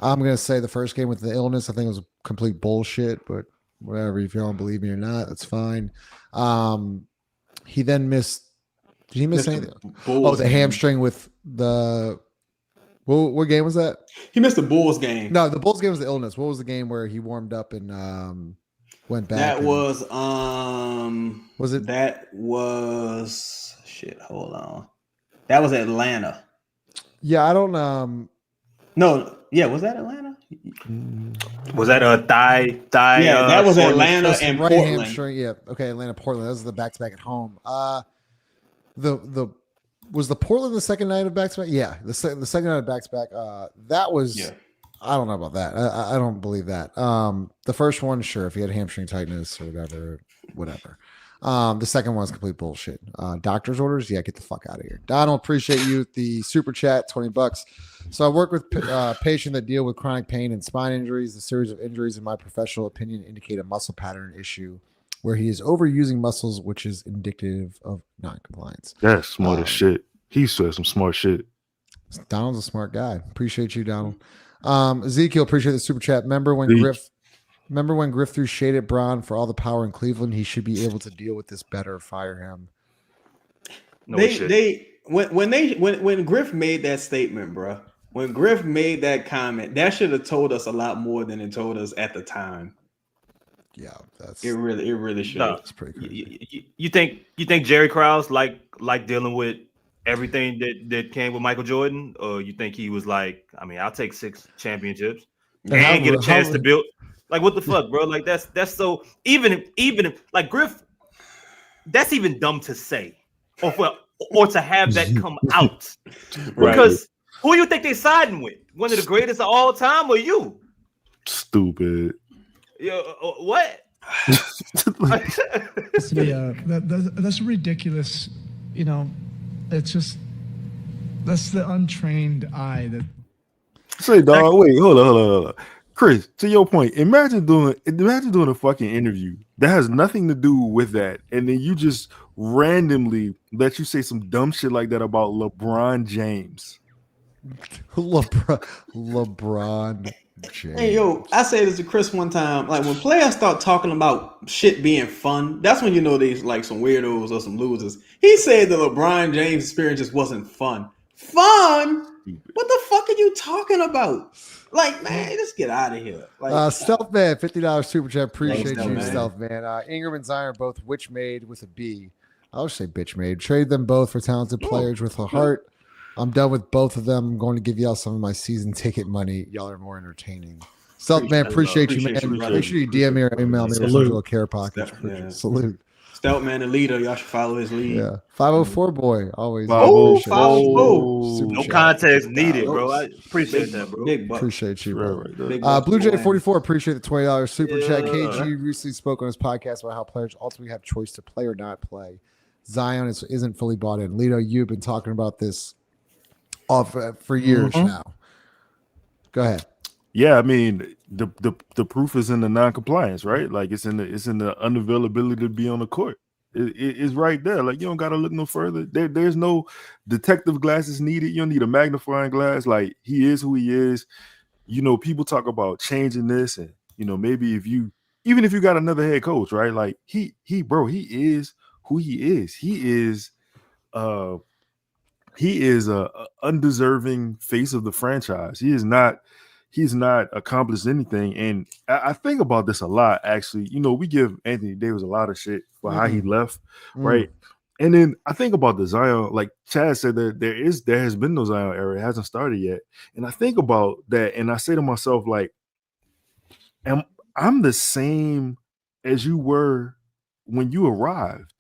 gonna say the first game with the illness, I think it was complete bullshit, but whatever. If you don't believe me or not, that's fine. He then missed. Did he miss anything? The hamstring with the. What game was that? He missed the Bulls game. No, the Bulls game was the illness. What was the game where he warmed up and went back? That was Was it? That was shit. Hold on. That was Atlanta. Yeah, I don't. No, yeah, was that Atlanta? Was that a thigh? Yeah, that was Atlanta and right Portland. hamstring. Yeah, okay, Atlanta, Portland. That was the back-to-back at home. Was the Portland the second night of back-to-back? Yeah, the second night of back-to-back. That was. Yeah. I don't know about that. I don't believe that. The first one, sure, if he had hamstring tightness or whatever. The second one's complete bullshit. Doctor's orders, yeah, get the fuck out of here. Donald, appreciate you. The super chat, $20. So I work with patients that deal with chronic pain and spine injuries. The series of injuries, in my professional opinion, indicate a muscle pattern issue where he is overusing muscles, which is indicative of non-compliance. That's smart as shit. He said some smart shit. Donald's a smart guy. Appreciate you, Donald. Ezekiel, appreciate the super chat. Remember when Griff threw shade at Braun for all the power in Cleveland? He should be able to deal with this better. Fire him. When Griff made that statement, bro. When Griff made that comment, that should have told us a lot more than it told us at the time. Yeah, it really should. No, that's pretty crazy. You think Jerry Krause like dealing with everything that came with Michael Jordan, or you think he was like, I mean, I'll take 6 championships and get a chance to build. Like, what the fuck, bro? Like, that's so even like Griff, that's even dumb to say, or to have that come out, because who you think they siding with? One of the greatest of all time, or you? Stupid. Yeah, what? That's ridiculous. You know, it's just that's the untrained eye that. Say, dog, wait, hold on. Chris, to your point, imagine doing a fucking interview that has nothing to do with that, and then you just randomly let you say some dumb shit like that about LeBron James. LeBron James. Hey, yo, I said this to Chris one time. Like, when players start talking about shit being fun, that's when you know they's like some weirdos or some losers. He said the LeBron James experience just wasn't fun. Fun? What the fuck are you talking about? Like, man, just get out of here. Like, Stealth Man, $50 super chat. Appreciate Thanks, you, man. Stealth Man. Ingram and Zion are both witch made with a B. I'll say bitch made. Trade them both for talented players with a heart. I'm done with both of them. I'm going to give y'all some of my season ticket money. Y'all are more entertaining. Stealth Man, appreciate you, man. Make sure you DM me or email me with a little care package. Salute. Stealth Man, the leader. Y'all should follow his lead. Yeah. 504 boy. Always. 504. No context needed, bro. I appreciate that, bro. Appreciate you, bro. Right. Blue J44, appreciate the $20 super chat. KG recently spoke on his podcast about how players ultimately have choice to play or not play. Zion isn't fully bought in. Lito, you've been talking about this for years now. Go ahead. Yeah, I mean, the proof is in the non-compliance, right? Like, it's in the unavailability to be on the court. It's right there. Like, you don't got to look no further. There's no detective glasses needed. You don't need a magnifying glass. Like, he is who he is. You know, people talk about changing this, and you know, maybe even if you got another head coach, right? Like, he is who he is. He is a undeserving face of the franchise. He's not accomplished anything. And I think about this a lot, actually. You know, we give Anthony Davis a lot of shit for how he left, right? And then I think about the Zion, like Chad said, that there has been no Zion era. It hasn't started yet. And I think about that, and I say to myself, like, I'm the same as you were when you arrived.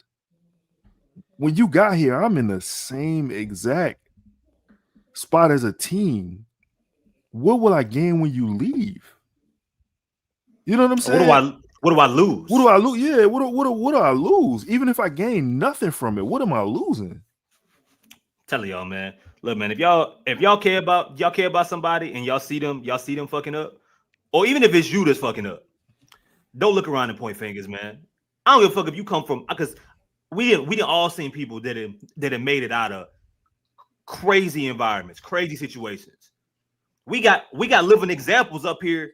When you got here, I'm in the same exact spot as a team. What will I gain when you leave? You know what I'm saying? What do I lose? What do I lose? Yeah, what do I lose? Even if I gain nothing from it, what am I losing? Tell y'all, man. Look, man, if y'all care about somebody and y'all see them fucking up, or even if it's you that's fucking up, don't look around and point fingers, man. I don't give a fuck if you come from, because we didn't all seen people that have made it out of crazy environments, crazy situations. We got living examples up here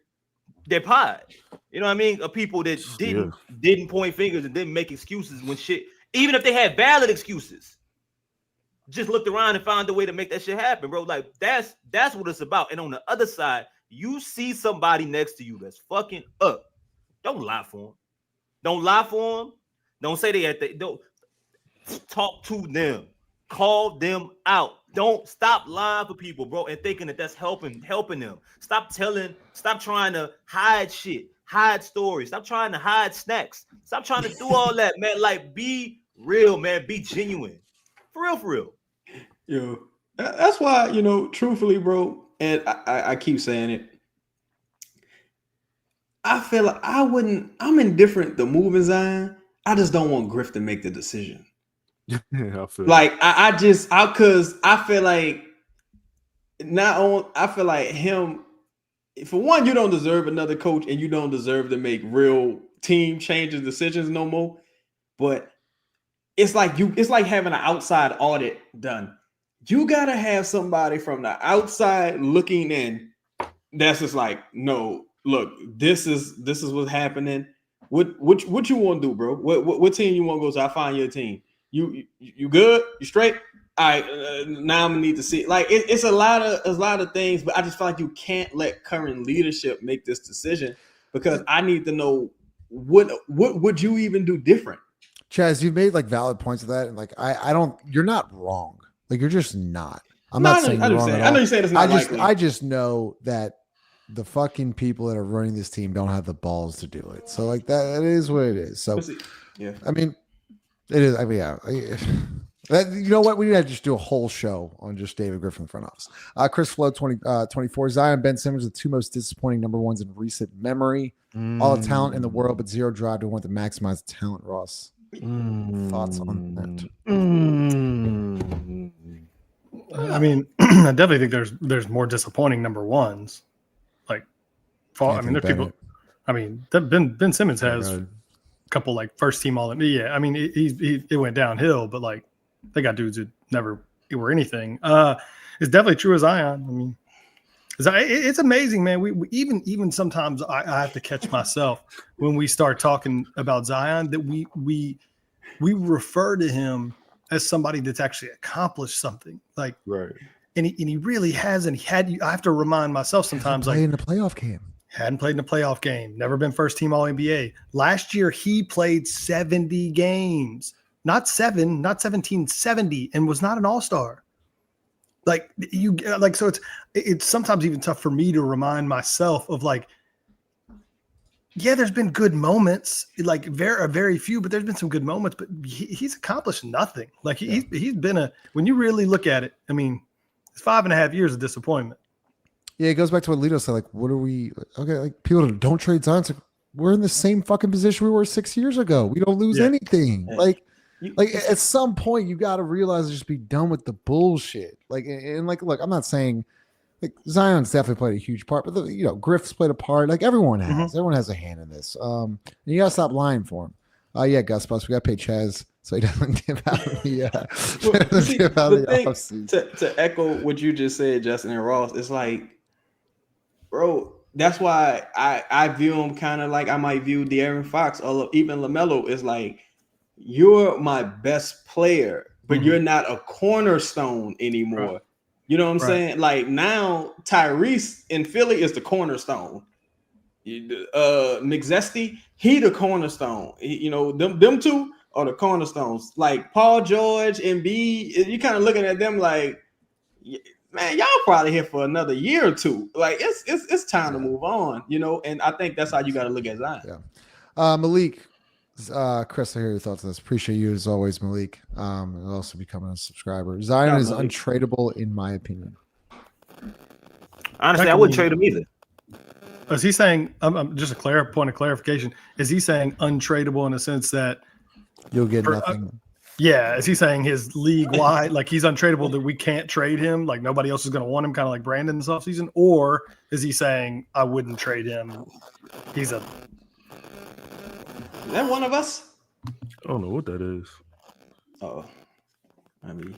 that pod. You know what I mean? Of people that didn't point fingers and didn't make excuses when shit, even if they had valid excuses, just looked around and found a way to make that shit happen, bro. Like that's what it's about. And on the other side, you see somebody next to you that's fucking up. Don't lie for them. Don't lie for them. Don't say don't talk to them. Call them out. Don't stop lying for people, bro, and thinking that that's helping them. Stop trying to hide shit, hide stories. Stop trying to hide snacks. Stop trying to do all that, man. Like, be real, man. Be genuine. For real. Yo, that's why, truthfully, bro, and I keep saying it. I feel like I'm indifferent to moving Zion. I just don't want Griff to make the decision. Yeah, I feel like I feel like I feel like him, for one, you don't deserve another coach and you don't deserve to make real team changes, decisions no more. But it's like having an outside audit done. You gotta have somebody from the outside looking in that's just like, no, look, this is what's happening. What you want to do, bro? What team you want to go to? I find your team. You good? You straight? All right. Now I'm gonna need to see. Like it's a lot of things, but I just feel like you can't let current leadership make this decision because I need to know what would you even do different. Chaz, you've made like valid points of that, and like I don't. You're not wrong. Like you're just not. I'm not saying you're wrong at all. I know you're saying it's not likely. I just know that the fucking people that are running this team don't have the balls to do it. So like that is what it is. So yeah, I mean, it is. I mean, yeah. You know what? We need to just do a whole show on just David Griffin front office. Chris Flo 24. Zion, Ben Simmons, the two most disappointing number ones in recent memory. All the talent in the world, but zero drive to want to maximize talent. Ross, thoughts on that? I mean, I definitely think there's more disappointing number ones. Like, I mean, there's people. I mean, Ben Simmons has a couple like first team all. Yeah, I mean, it went downhill, but like they got dudes who never were anything. It's definitely true as Zion. I mean, it's amazing, man. We even sometimes I have to catch myself when we start talking about Zion that we refer to him as somebody that's actually accomplished something. Like, right. And he really has, and I have to remind myself sometimes, like, in the playoff game. Hadn't played in a playoff game, never been first team All NBA. Last year, he played 70 games, not 17, 70, and was not an all-star. So it's sometimes even tough for me to remind myself of like, yeah, there's been good moments, like very few, but there's been some good moments, but he's accomplished nothing. Like he's been when you really look at it, I mean, it's 5.5 years of disappointment. Yeah, it goes back to what Lito said. Like, what are we? Okay, like people don't trade Zion. Like, we're in the same fucking position we were 6 years ago. We don't lose anything. Like at some point, you got to realize just be done with the bullshit. Like, and like, look, I'm not saying like Zion's definitely played a huge part, but Griff's played a part. Like everyone has. Everyone has a hand in this. And you got to stop lying for him. Yeah, Gus Bus, we got to pay Chaz so he doesn't give out the offseason. To echo what you just said, Justin and Ross, it's like, bro, that's why I view him kind of like I might view De'Aaron Fox or even LaMelo. Is like, you're my best player, but you're not a cornerstone anymore. Right. You know what I'm saying? Like now, Tyrese in Philly is the cornerstone. McZesty, he the cornerstone. Them two are the cornerstones. Like Paul George and B, you kind of looking at them like, man, y'all probably here for another year or two. Like it's time to move on, and I think that's how you got to look at Zion. Yeah. Malik, Chris, I hear your thoughts on this. Appreciate you as always, Malik. And also becoming a subscriber. Zion is untradeable in my opinion. Honestly, I wouldn't trade him either. Is he saying? Just a point of clarification. Is he saying untradeable in the sense that you'll get nothing? Yeah, is he saying his league wide, like he's untradeable, that we can't trade him, like nobody else is going to want him, kind of like Brandon this offseason? Or is he saying I wouldn't trade him? Is that one of us? I don't know what that is. Oh, I mean,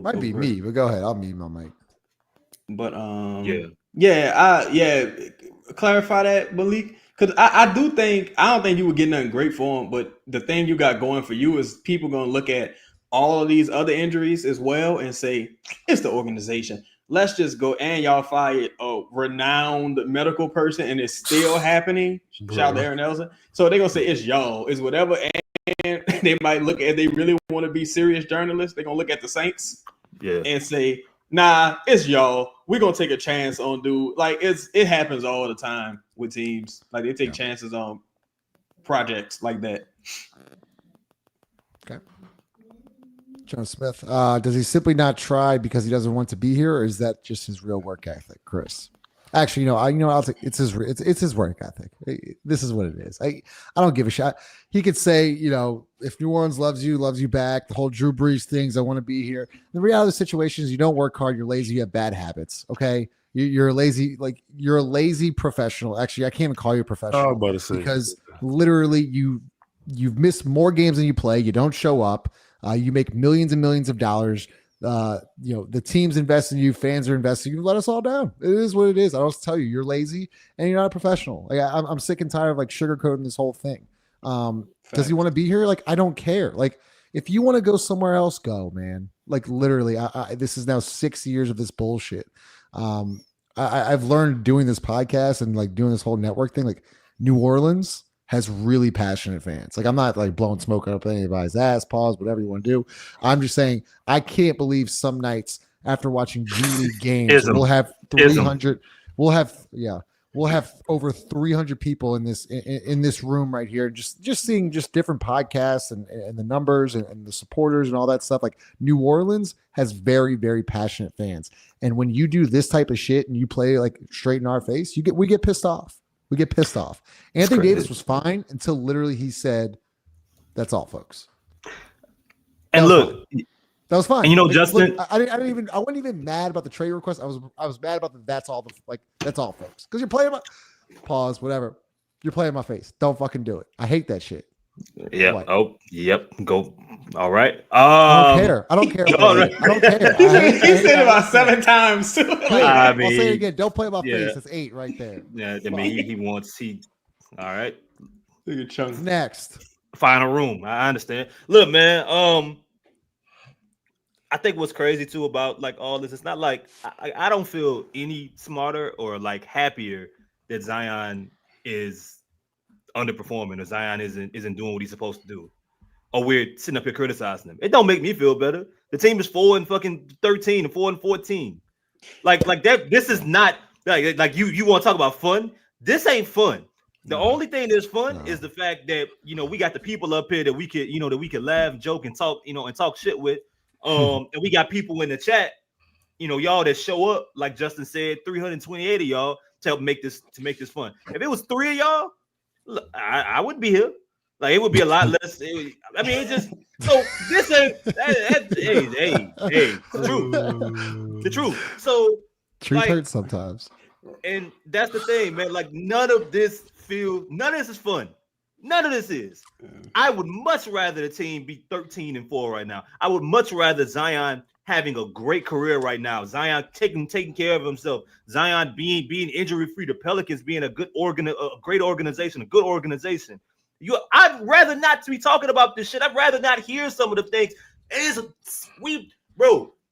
might be me, but go ahead. I'll mute my mic. But clarify that, Malik. Because I don't think you would get nothing great for him, but the thing you got going for you is people going to look at all of these other injuries as well and say, it's the organization. Let's just go, and y'all fired a renowned medical person and it's still happening. Shout out to Aaron Nelson. So they're going to say, it's y'all, it's whatever. And they might look at, they really want to be serious journalists. They're going to look at the Saints and say, nah, it's y'all. We're gonna take a chance on dude. Like it happens all the time with teams. Like they take chances on projects like that. Okay. John Smith, does he simply not try because he doesn't want to be here, or is that just his real work ethic, Chris? Actually, I'll take it's his work ethic. This is what it is. I don't give a shit. He could say, if New Orleans loves you back, the whole Drew Brees things, I want to be here. The reality of the situation is you don't work hard, you're lazy, you have bad habits. Okay. You're lazy, you're a lazy professional. Actually, I can't even call you a professional. I was about to say, because literally you've missed more games than you play, you don't show up, you make millions and millions of dollars. The teams invest in you, fans are investing. You let us all down. It is what it is. I always tell you, you're lazy and you're not a professional. Like I'm sick and tired of sugarcoating this whole thing. Does he want to be here? I don't care. If you want to go somewhere else, go, man. Literally, this is now 6 years of this bullshit. I've learned doing this podcast and doing this whole network thing. New Orleans has really passionate fans. I'm not blowing smoke up anybody's ass, pause, whatever you want to do. I'm just saying, I can't believe some nights after watching G League games, we'll have 300. We'll have over 300 people in this room right here, just seeing just different podcasts and the numbers and the supporters and all that stuff. New Orleans has very, very passionate fans. And when you do this type of shit and you play straight in our face, we get pissed off. We get pissed off. Anthony Davis was fine until literally he said, "That's all, folks." And look, that was fine. And Justin, look, I wasn't even mad about the trade request. I was mad about the "that's all," that's all, folks. Because you're playing pause, whatever. You're playing my face. Don't fucking do it. I hate that shit. Yeah. What? Oh, yep. Go. All right. I don't care. I don't care. I don't care. He said it about 7 times. I'll say it again. Don't play my face. That's 8 right there. Yeah. I mean, he wants. All right. Next. Final room. I understand. Look, man. I think what's crazy too about all this, it's not I don't feel any smarter or happier that Zion is underperforming or Zion isn't doing what he's supposed to do, or we're sitting up here criticizing him. It don't make me feel better. The team is 4-13 and 4-14. That. This is not you want to talk about fun. This ain't fun. The only thing that's fun is the fact that we got the people up here that we could laugh, joke, and talk and talk shit with. And we got people in the chat, y'all that show up, like Justin said, 328 of y'all to help make this fun. If it was 3 of y'all, I wouldn't be here. It would be a lot less. It just so this ain't the truth. So truth hurts sometimes. And that's the thing, man. None of this is fun. None of this is. I would much rather the team be 13-4 right now. I would much rather Zion having a great career right now. Zion taking care of himself. Zion being injury-free. The Pelicans being a great organization, a good organization. I'd rather not be talking about this shit. I'd rather not hear some of the things.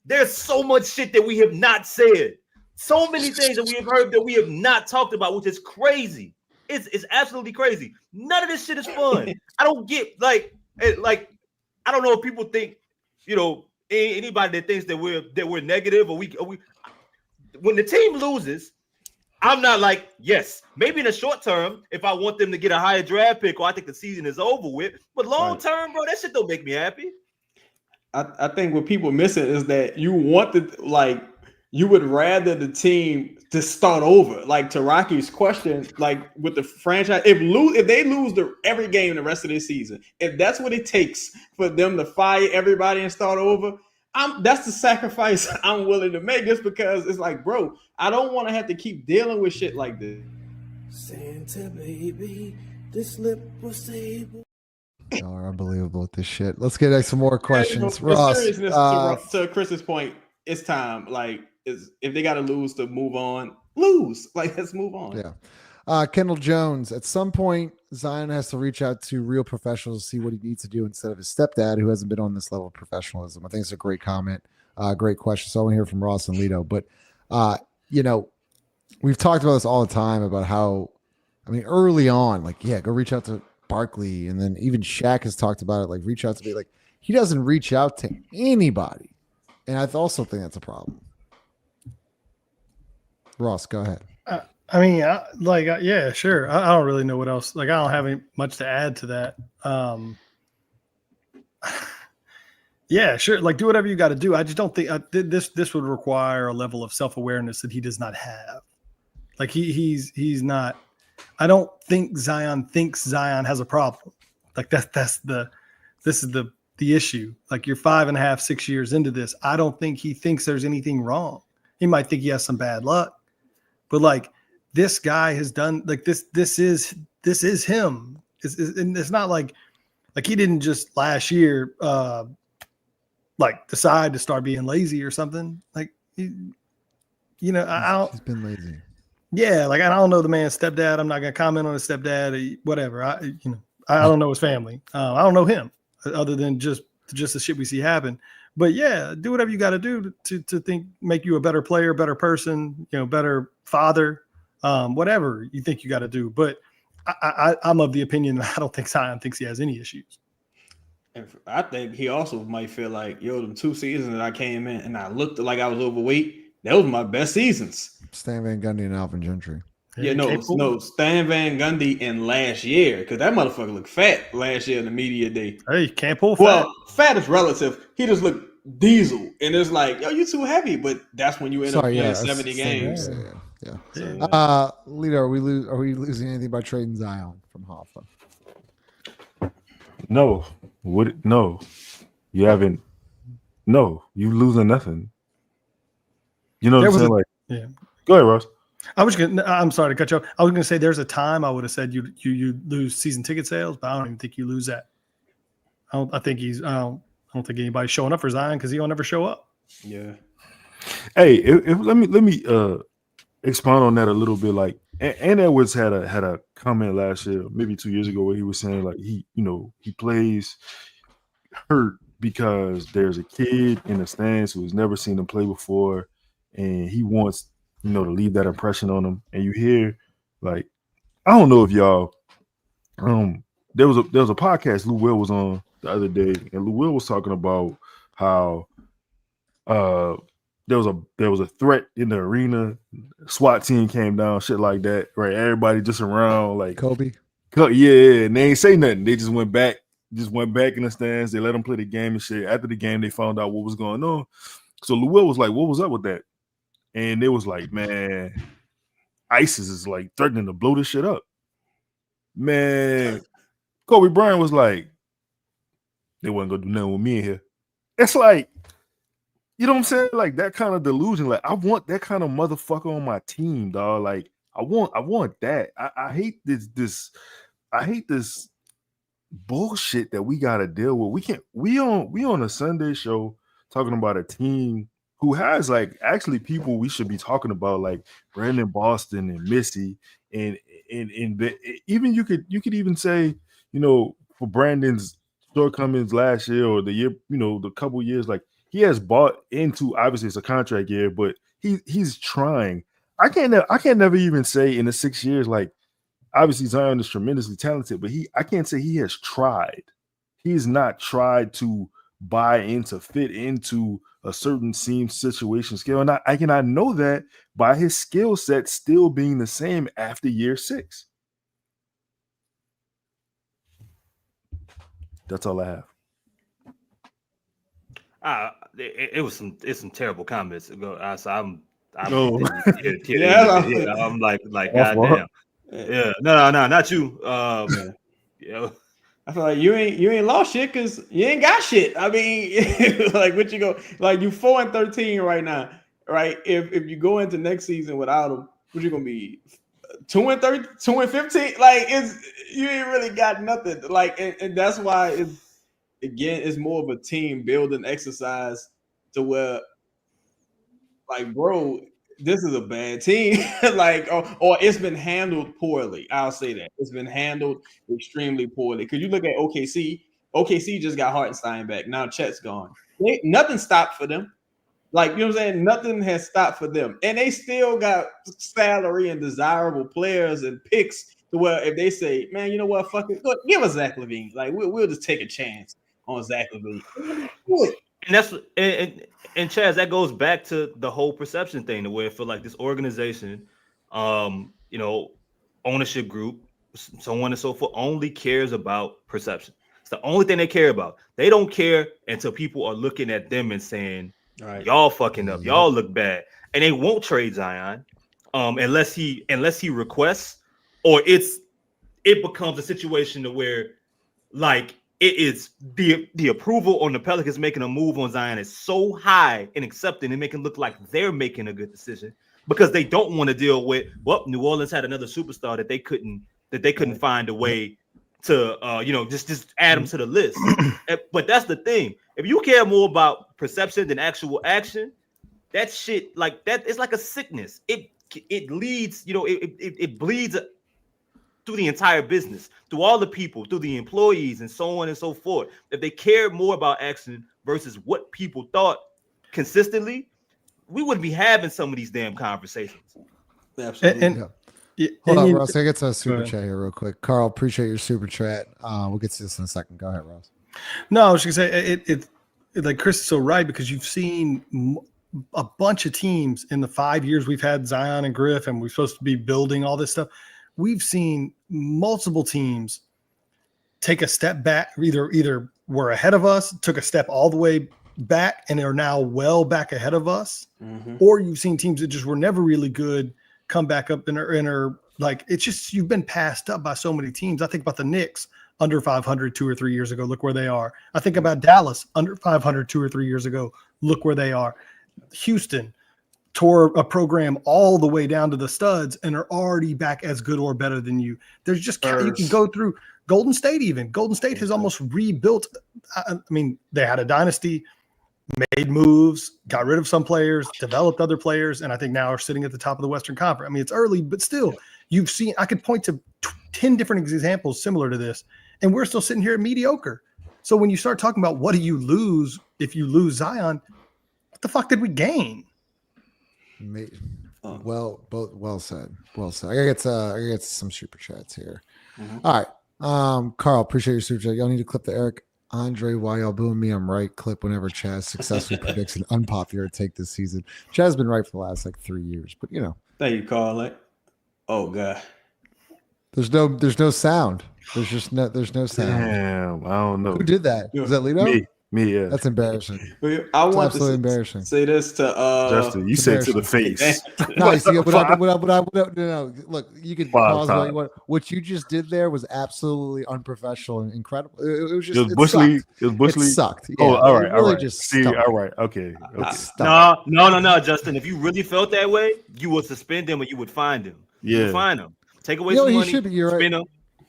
There's so much shit that we have not said. So many things that we have heard that we have not talked about, which is crazy. It's absolutely crazy. None of this shit is fun. I don't get I don't know if people think, anybody that thinks that we're negative or we when the team loses, I'm not yes, maybe in the short term, if I want them to get a higher draft pick or I think the season is over with, but long term, bro, that shit don't make me happy. I think what people missing is that you want to you would rather the team to start over. Like to Rocky's question, like with the franchise, if they lose every game the rest of this season, if that's what it takes for them to fire everybody and start over, that's the sacrifice I'm willing to make, just because it's like, bro, I don't want to have to keep dealing with shit like this. Santa baby, this lip was stable. Y'all are unbelievable with this shit. Let's get some more questions. The Ross, seriousness, to Chris's point, it's time. Like, if they got to lose to move on, lose. Like, let's move on. Yeah. Kendall Jones, at some point, Zion has to reach out to real professionals to see what he needs to do instead of his stepdad, who hasn't been on this level of professionalism. I think it's a great comment, great question. So I want to hear from Ross and Lito. But, we've talked about this all the time about how, early on, go reach out to Barkley, and then even Shaq has talked about it, like reach out to me. Like, he doesn't reach out to anybody, and I also think that's a problem. Ross, go ahead. Yeah, sure. I don't really know what else. Like, I don't have much to add to that. Yeah, sure. Like, do whatever you got to do. I just don't think this would require a level of self-awareness that he does not have. Like, he's not. I don't think Zion thinks Zion has a problem. Like, this is the issue. Like, you're 5.5, 6 years into this. I don't think he thinks there's anything wrong. He might think he has some bad luck, but like, this guy has done like this. This is him. And it's not like he didn't just last year decide to start being lazy or something. Like, I don't. He's been lazy. Yeah, like, I don't know the man's stepdad. I'm not gonna comment on his stepdad or whatever. I don't know his family. I don't know him other than just the shit we see happen. But yeah, do whatever you got to do to make you a better player, better person, better father, whatever you think you got to do. But I'm of the opinion that I don't think Zion thinks he has any issues. And I think he also might feel like, them 2 seasons that I came in and I looked like I was overweight, that was my best seasons. Stan Van Gundy and Alvin Gentry. Yeah, no, Stan Van Gundy in last year, because that motherfucker looked fat last year in the media day. Hey, can't pull fat. Well, fat is relative. He just looked diesel, and it's like, you too heavy. But that's when you end up playing 70 games. Yeah. Lito, are we losing anything by trading Zion from Hoffa? No. No. You haven't. No, you losing nothing. You know what I'm saying? Yeah. Go ahead, Ross. I'm sorry to cut you off. I was gonna say there's a time I would have said you lose season ticket sales, but I don't even think you lose that. I don't think anybody's showing up for Zion because he don't ever show up. Yeah. Hey, let me expound on that a little bit. Like, and Edwards had a comment last year, maybe 2 years ago, where he was saying like he plays hurt because there's a kid in the stands who has never seen him play before, and he wants to leave that impression on him. And you hear, like, I don't know if y'all there was a podcast Lou Will was on the other day, and Lou Will was talking about how there was a threat in the arena, SWAT team came down, shit like that, right? Everybody just around, like Kobe. Yeah, and they ain't say nothing. They just went back in the stands. They let them play the game and shit. After the game, they found out what was going on. So Lou Will was like, "What was up with that?" And it was like, "Man, ISIS is like threatening to blow this shit up." Man, Kobe Bryant was like, "They wasn't gonna do nothing with me in here." It's like, you know what I'm saying? Like, that kind of delusion. Like, I want that kind of motherfucker on my team, dog. Like, I want that. I hate this. I hate this bullshit that we gotta deal with. We on a Sunday show talking about a team who has like actually people we should be talking about, like Brandon Boston and Missy, and even you could even say, for Brandon's shortcomings last year or the year, the couple years, like, he has bought into, obviously it's a contract year, but he's trying. I can't never even say in the 6 years, like, obviously Zion is tremendously talented, but I can't say he has tried. He has not tried to buy into, fit into a certain team situation scale. And I know that by his skill set still being the same after year 6. That's all I have. It was some terrible comments. I'm No. I'm like goddamn. Yeah, no, not you. Yeah. I feel like you ain't lost shit because you ain't got shit. I mean, like what you go like you 4-13 right now, right? If you go into next season without him, what you gonna be 2-30, 2-15? Like you ain't really got nothing. Like and that's why it's more of a team building exercise to where like bro, this is a bad team. Like or it's been handled poorly. I'll say that. It's been handled extremely poorly. Because you look at OKC. OKC just got Hartenstein back. Now Chet's gone. Nothing stopped for them. Like, you know what I'm saying? Nothing has stopped for them. And they still got salary and desirable players and picks to where if they say, man, you know what? Fuck it. Look, give us Zach LaVine. Like, we'll just take a chance on Zach LaVine. And that's and Chaz, that goes back to the whole perception thing, the way I feel like this organization, ownership group, so on and so forth, only cares about perception. It's the only thing they care about. They don't care until people are looking at them and saying, y'all fucking up, y'all look bad. And they won't trade Zion unless he requests, or it becomes a situation to where like it is the approval on the Pelicans making a move on Zion is so high and accepting and making it look like they're making a good decision because they don't want to deal with New Orleans had another superstar that they couldn't find a way to just add them to the list. But that's the thing. If you care more about perception than actual action, that shit like that is like a sickness. It leads, it bleeds through the entire business, through all the people, through the employees, and so on and so forth. If they cared more about action versus what people thought consistently, we wouldn't be having some of these damn conversations. Absolutely. Hold on, Ross. I get to a super chat here real quick. Carl, appreciate your super chat. We'll get to this in a second. Go ahead, Ross. No, I was just gonna say it like Chris is so right because you've seen a bunch of teams in the 5 years we've had Zion and Griff, and we're supposed to be building all this stuff. We've seen multiple teams take a step back, either were ahead of us, took a step all the way back, and are now well back ahead of us, or you've seen teams that just were never really good come back up and are like, it's just you've been passed up by so many teams. I think about the Knicks under 500 2 or 3 years ago. Look where they are. I think about Dallas under 500 2 or 3 years ago. Look where they are. Houston tore a program all the way down to the studs and are already back as good or better than you. There's just you can go through Golden State. Even Golden State has almost rebuilt. I mean, they had a dynasty, made moves, got rid of some players, developed other players, and I think now are sitting at the top of the Western Conference. I mean, it's early, but still, you've seen. I could point to 10 different examples similar to this, and we're still sitting here at mediocre. So when you start talking about what do you lose if you lose Zion, what the fuck did we gain? Well said. Well said. I gotta get to some super chats here. All right. Carl, appreciate your super chat. Y'all need to clip the Eric Andre while y'all booing me. I'm right. Clip whenever Chaz successfully predicts an unpopular take this season. Chaz has been right for the last 3 years, but Thank you, Carl. Oh god. There's no sound. There's no sound. Damn, I don't know. Who did that? Was that Lito? Me, yeah. That's embarrassing. I want absolutely to embarrassing. Say this to Justin. You said to the face. Nice. No, look, you can pause what you want. What you just did there was absolutely unprofessional and incredible. It was just. It was Bush League. It sucked. Yeah, all right. It really all right. just See, stunk. all right. Okay. No, Justin. If you really felt that way, you would suspend him or you would find him. Yeah. You would find him. Take away some money. You're spend right.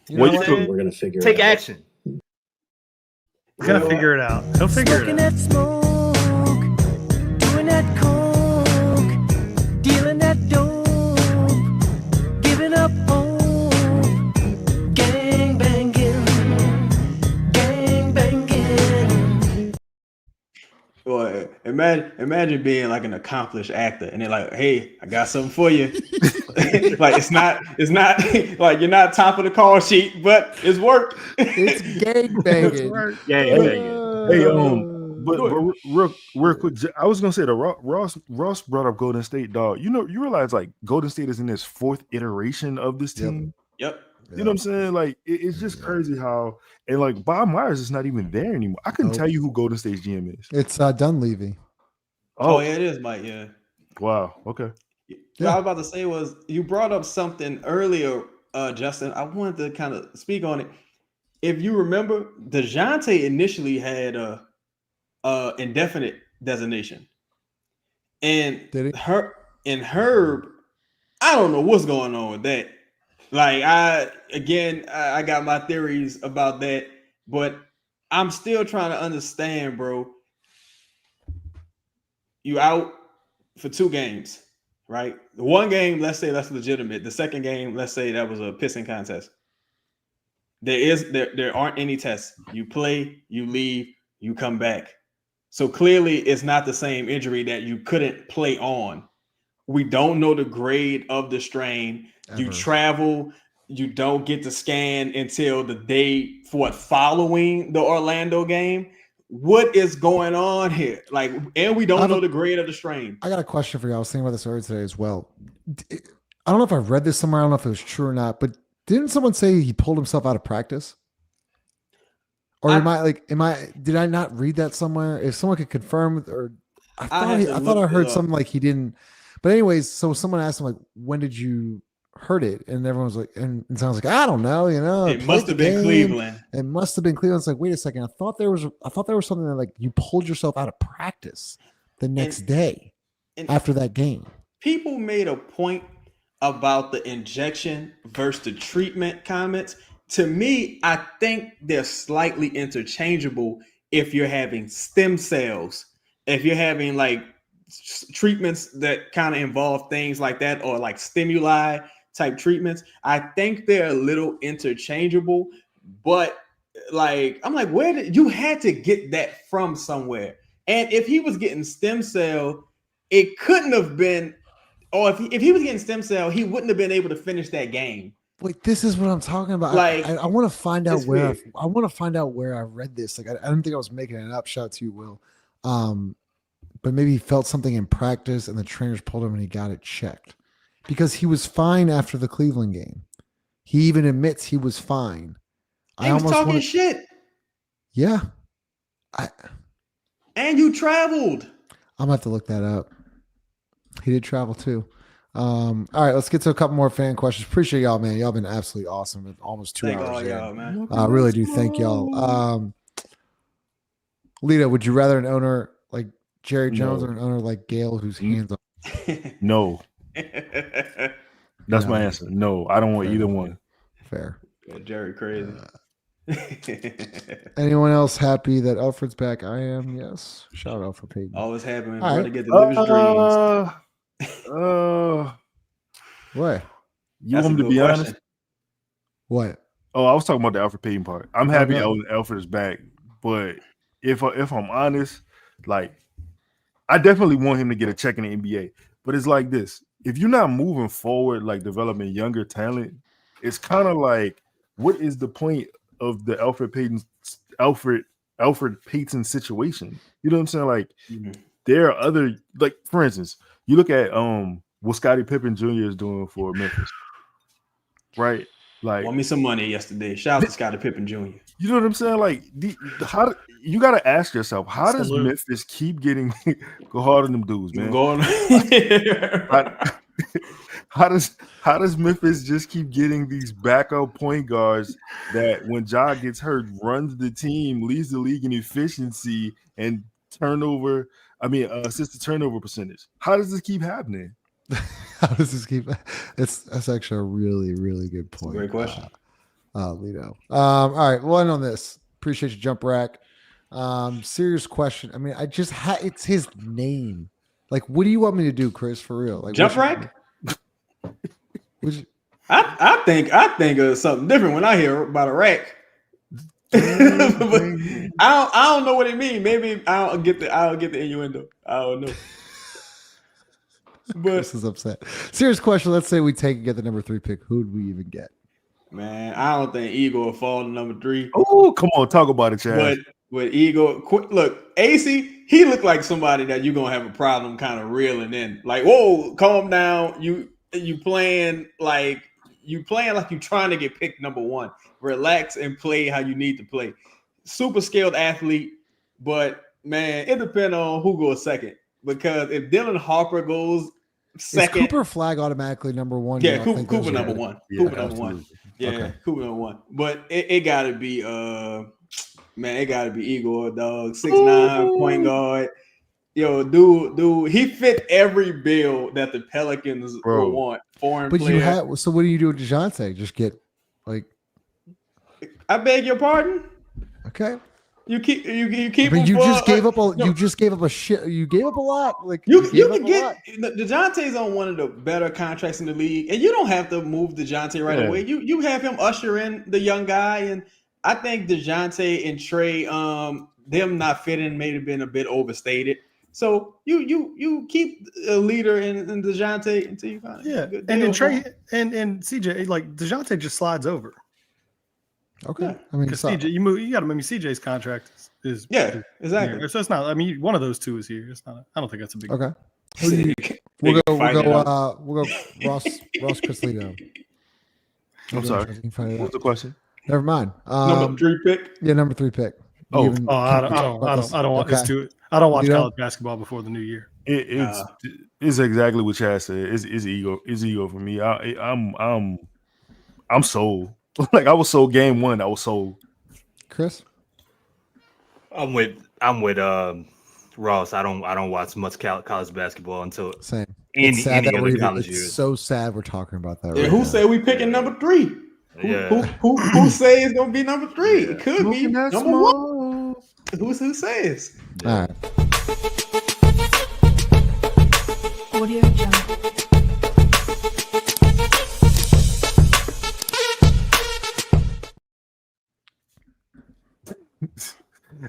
him. What you think? We're gonna figure Take it out. action. He's gonna figure it out. He'll figure it out. That smoke, doing that coke, dealing that dope, giving up hope, gang banging. Boy, imagine being like an accomplished actor and they're like, hey, I got something for you. Like it's not like you're not top of the call sheet, but it's work. It's gang banging. But real quick, I was gonna say that Ross brought up Golden State, dog. You realize like Golden State is in this fourth iteration of this team. Yep. You know what I'm saying? Like it's just crazy how and like Bob Myers is not even there anymore. I couldn't tell you who Golden State's GM is. It's Dunleavy. Oh yeah, it is, Mike. Yeah. Wow. Okay. What I was about to say was you brought up something earlier, Justin. I wanted to kind of speak on it. If you remember, DeJounte initially had a indefinite designation, and Herb, I don't know what's going on with that. Like I got my theories about that, but I'm still trying to understand, bro. You out for 2 games, right? The one game, let's say that's legitimate. The second game, let's say that was a pissing contest. There aren't any tests. You play, you leave, you come back. So clearly it's not the same injury that you couldn't play on. We don't know the grade of the strain. Ever. You travel, you don't get to scan until the day following the Orlando game. What is going on here? Like, and we don't know the grade of the strain. I got a question for you. I was thinking about this earlier today as well. I don't know if I read this somewhere. I don't know if it was true or not, but didn't someone say he pulled himself out of practice? Or did I not read that somewhere? If someone could confirm, or I thought I heard something like he didn't. But anyways, so someone asked him like, when did you hurt it? And everyone was like, and it sounds like, I don't know, It must have been Cleveland. It must have been Cleveland. It's like, wait a second. I thought there was something that like you pulled yourself out of practice the next day after that game. People made a point about the injection versus the treatment comments. To me, I think they're slightly interchangeable if you're having stem cells, if you're having like treatments that kind of involve things like that, or like stimuli type treatments. I think they're a little interchangeable, but like, I'm like, where did you had to get that from somewhere? And if he was getting stem cell, it couldn't have been, or if he was getting stem cell, he wouldn't have been able to finish that game. Wait, this is what I'm talking about. Like, I want to find out where I want to find out where I read this. Like, I didn't think I was making it up. Shout out to you, Will. But maybe he felt something in practice, and the trainers pulled him, and he got it checked because he was fine after the Cleveland game. He even admits he was fine. He was talking shit. Yeah. And you traveled. I'm gonna have to look that up. He did travel too. All right, let's get to a couple more fan questions. Appreciate y'all, man. Y'all been absolutely awesome. With almost 2 hours. All y'all, man. I really do thank y'all. Lita, would you rather an owner like Jerry Jones or an owner like Gale whose hands on? No. That's my answer. No, I don't want either one. Fair. Yeah, Jerry crazy. Anyone else happy that Alfred's back? I am, yes. Shout out for Peyton. Always happy when brother get to live his dreams. What? You want me to be honest? What? Oh, I was talking about the Alfred Payton part. I'm happy Alfred is back, but if I'm honest, like I definitely want him to get a check in the NBA. But it's like this: if you're not moving forward, like developing younger talent, it's kind of like, what is the point of the Alfred Payton situation? You know what I'm saying? Like, there are other, like, for instance, you look at what Scottie Pippen Jr. is doing for Memphis, right? Like, won me some money yesterday. Shout out to Scottie Pippen Jr. You know what I'm saying? Like, how you got to ask yourself, how does Memphis keep getting go hard on them dudes, man? How does Memphis just keep getting these backup point guards that when Ja gets hurt, runs the team, leads the league in efficiency and assist the turnover percentage? How does this keep happening? How does this keep? That's actually a really, really good point. Great question. Lito. All right, one on this. Appreciate you, Jump Rack. Serious question. I mean, it's his name. Like, what do you want me to do, Chris? For real? Like, Jump Rack? I think of something different when I hear about a rack. I don't know what it means. Maybe I'll get the innuendo. I don't know. But Chris is upset. Serious question. Let's say we take and get the number 3 pick. Who'd we even get? Man, I don't think Eagle will fall to number 3. Oh, come on, talk about it, Chad. But Eagle, look, AC, he looked like somebody that you're gonna have a problem kind of reeling in. Like, whoa, calm down. You playing like you playing like you're trying to get picked number one. Relax and play how you need to play. Super skilled athlete, but man, it depends on who goes second. Because if Dylan Harper goes second, is Cooper Flag automatically number one? Yeah, Cooper number one. Yeah, Cooper number one. Yeah, Okay. Cooper number one. But it gotta be it gotta be Igor, dog. 6'9", point guard. Yo, dude, he fit every bill that the Pelicans would want. Foreign But player. so what do you do with DeJounte? Just get like, I beg your pardon. okay. You keep But him you for, just gave up no. you just gave up a shit. You gave up a lot. Like You gave can up a get lot. DeJounte's on one of the better contracts in the league, and you don't have to move DeJounte right Yeah. away. You have him usher in the young guy, and I think DeJounte and Trey, them not fitting may have been a bit overstated. So you keep a leader in DeJounte until you find a good and deal then Trey for him. and CJ, like DeJounte just slides over. Okay, I mean, Because so- CJ, you got to maybe CJ's contract is Yeah, exactly. here. So it's not. I mean, one of those two is here. It's not. I don't think that's a big. Okay. They We'll can go fight it out. Ross Crislito. I'm sorry. What's the question? Never mind. Number 3 pick. Yeah, number 3 pick. Oh. You even- I don't want this to. I don't watch You don't? college basketball before the new year. It's exactly what Chad said. It's ego. It's ego for me. I'm sold. Like I was sold game one. I was sold. Chris. I'm with Ross. I don't watch much college basketball until Same. any It's sad that of we're the even, college it's years. so sad we're talking about that. Yeah, right who now. say we picking number 3? Who say it's gonna be number 3? It could be number 1. Who says? All right. Audio Jungle.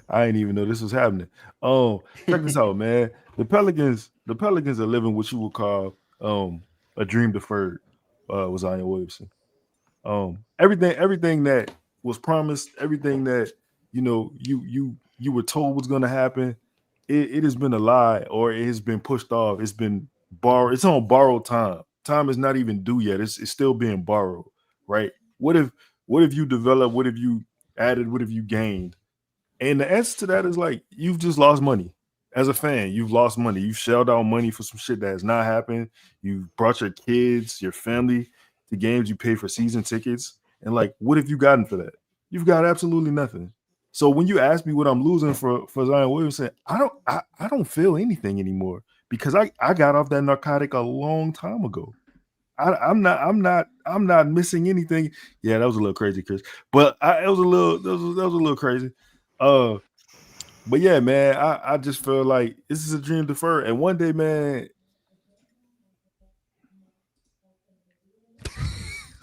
I didn't even know this was happening. Oh, check this out, man. The Pelicans are living what you would call a dream deferred with Zion Williamson. Everything that was promised, everything that you were told was going to happen, it has been a lie, or it has been pushed off. It's been borrowed. It's on borrowed time. Time is not even due yet. It's still being borrowed, right? What if you developed? What have you added? What have you gained? And the answer to that is like, you've just lost money. As a fan, you've lost money. You've shelled out money for some shit that has not happened. You've brought your kids, your family to games. You pay for season tickets. And like, what have you gotten for that? You've got absolutely nothing. So when you ask me what I'm losing for Zion Williamson, I don't feel anything anymore, because I got off that narcotic a long time ago. I'm not missing anything. Yeah, that was a little crazy, Chris. But that was a little crazy. But yeah, man, I just feel like this is a dream deferred. And one day, man.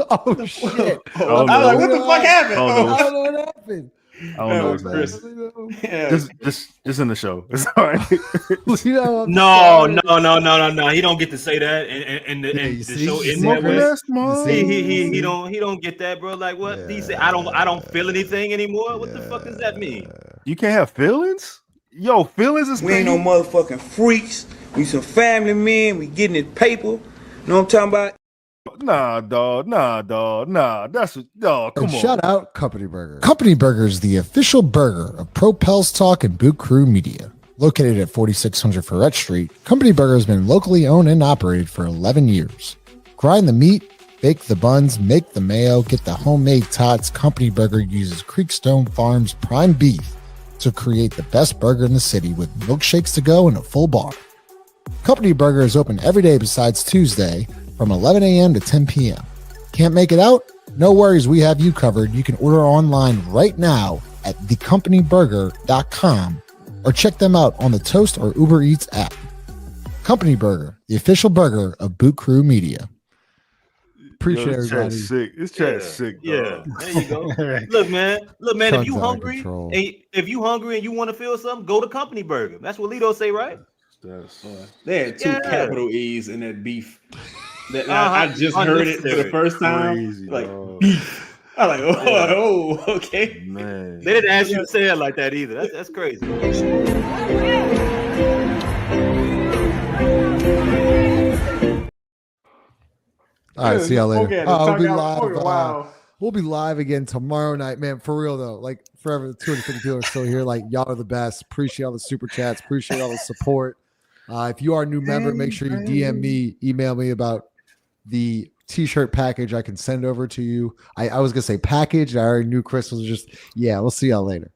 Oh shit! I'm like, what the fuck happened? I don't know what happened. I don't know what's Chris. happening. Yeah. Just in the show. It's all right. No. He don't get to say that, and the show in that way. He don't get that, bro. Like what? Yeah. He said, I don't feel anything anymore. What the fuck does that mean? You can't have feelings? Yo, feelings is We ain't no motherfucking freaks. We some family men. We getting it paper. Know what I'm talking about? Nah, dog. That's dog. Come And on. shout out Company Burger. Company Burger is the official burger of Pro Pels Talk and Boot Crew Media. Located at 4600 Ferret Street, Company Burger has been locally owned and operated for 11 years. Grind the meat, bake the buns, make the mayo, get the homemade tots. Company Burger uses Creekstone Farms prime beef to create the best burger in the city, with milkshakes to go and a full bar. Company Burger is open every day besides Tuesday from 11 a.m. to 10 p.m. Can't make it out? No worries, we have you covered. You can order online right now at thecompanyburger.com or check them out on the Toast or Uber Eats app. Company Burger, the official burger of Boot Crew Media. Appreciate Yo, this everybody. chat's sick. This chat's sick, dog. Yeah, there you go. Look, man. Chunk's If you out of hungry, control. and you want to feel something, go to Company Burger. That's what Lito say, right? They had 2 Yeah. capital E's in that beef. That I just heard it for the first time. Crazy, Like dog. beef. I like, oh, okay. Man. They didn't ask you to say it like that either. That's crazy. All right, see y'all later. We'll be live. Wow. We'll be live again tomorrow night, man. For real though, like forever, the 250 people are still here. Like y'all are the best. Appreciate all the super chats. Appreciate all the support. If you are a new member, make sure you DM me, email me about the t-shirt package. I can send over to you. I was gonna say package. I already knew Chris was just, yeah. We'll see y'all later.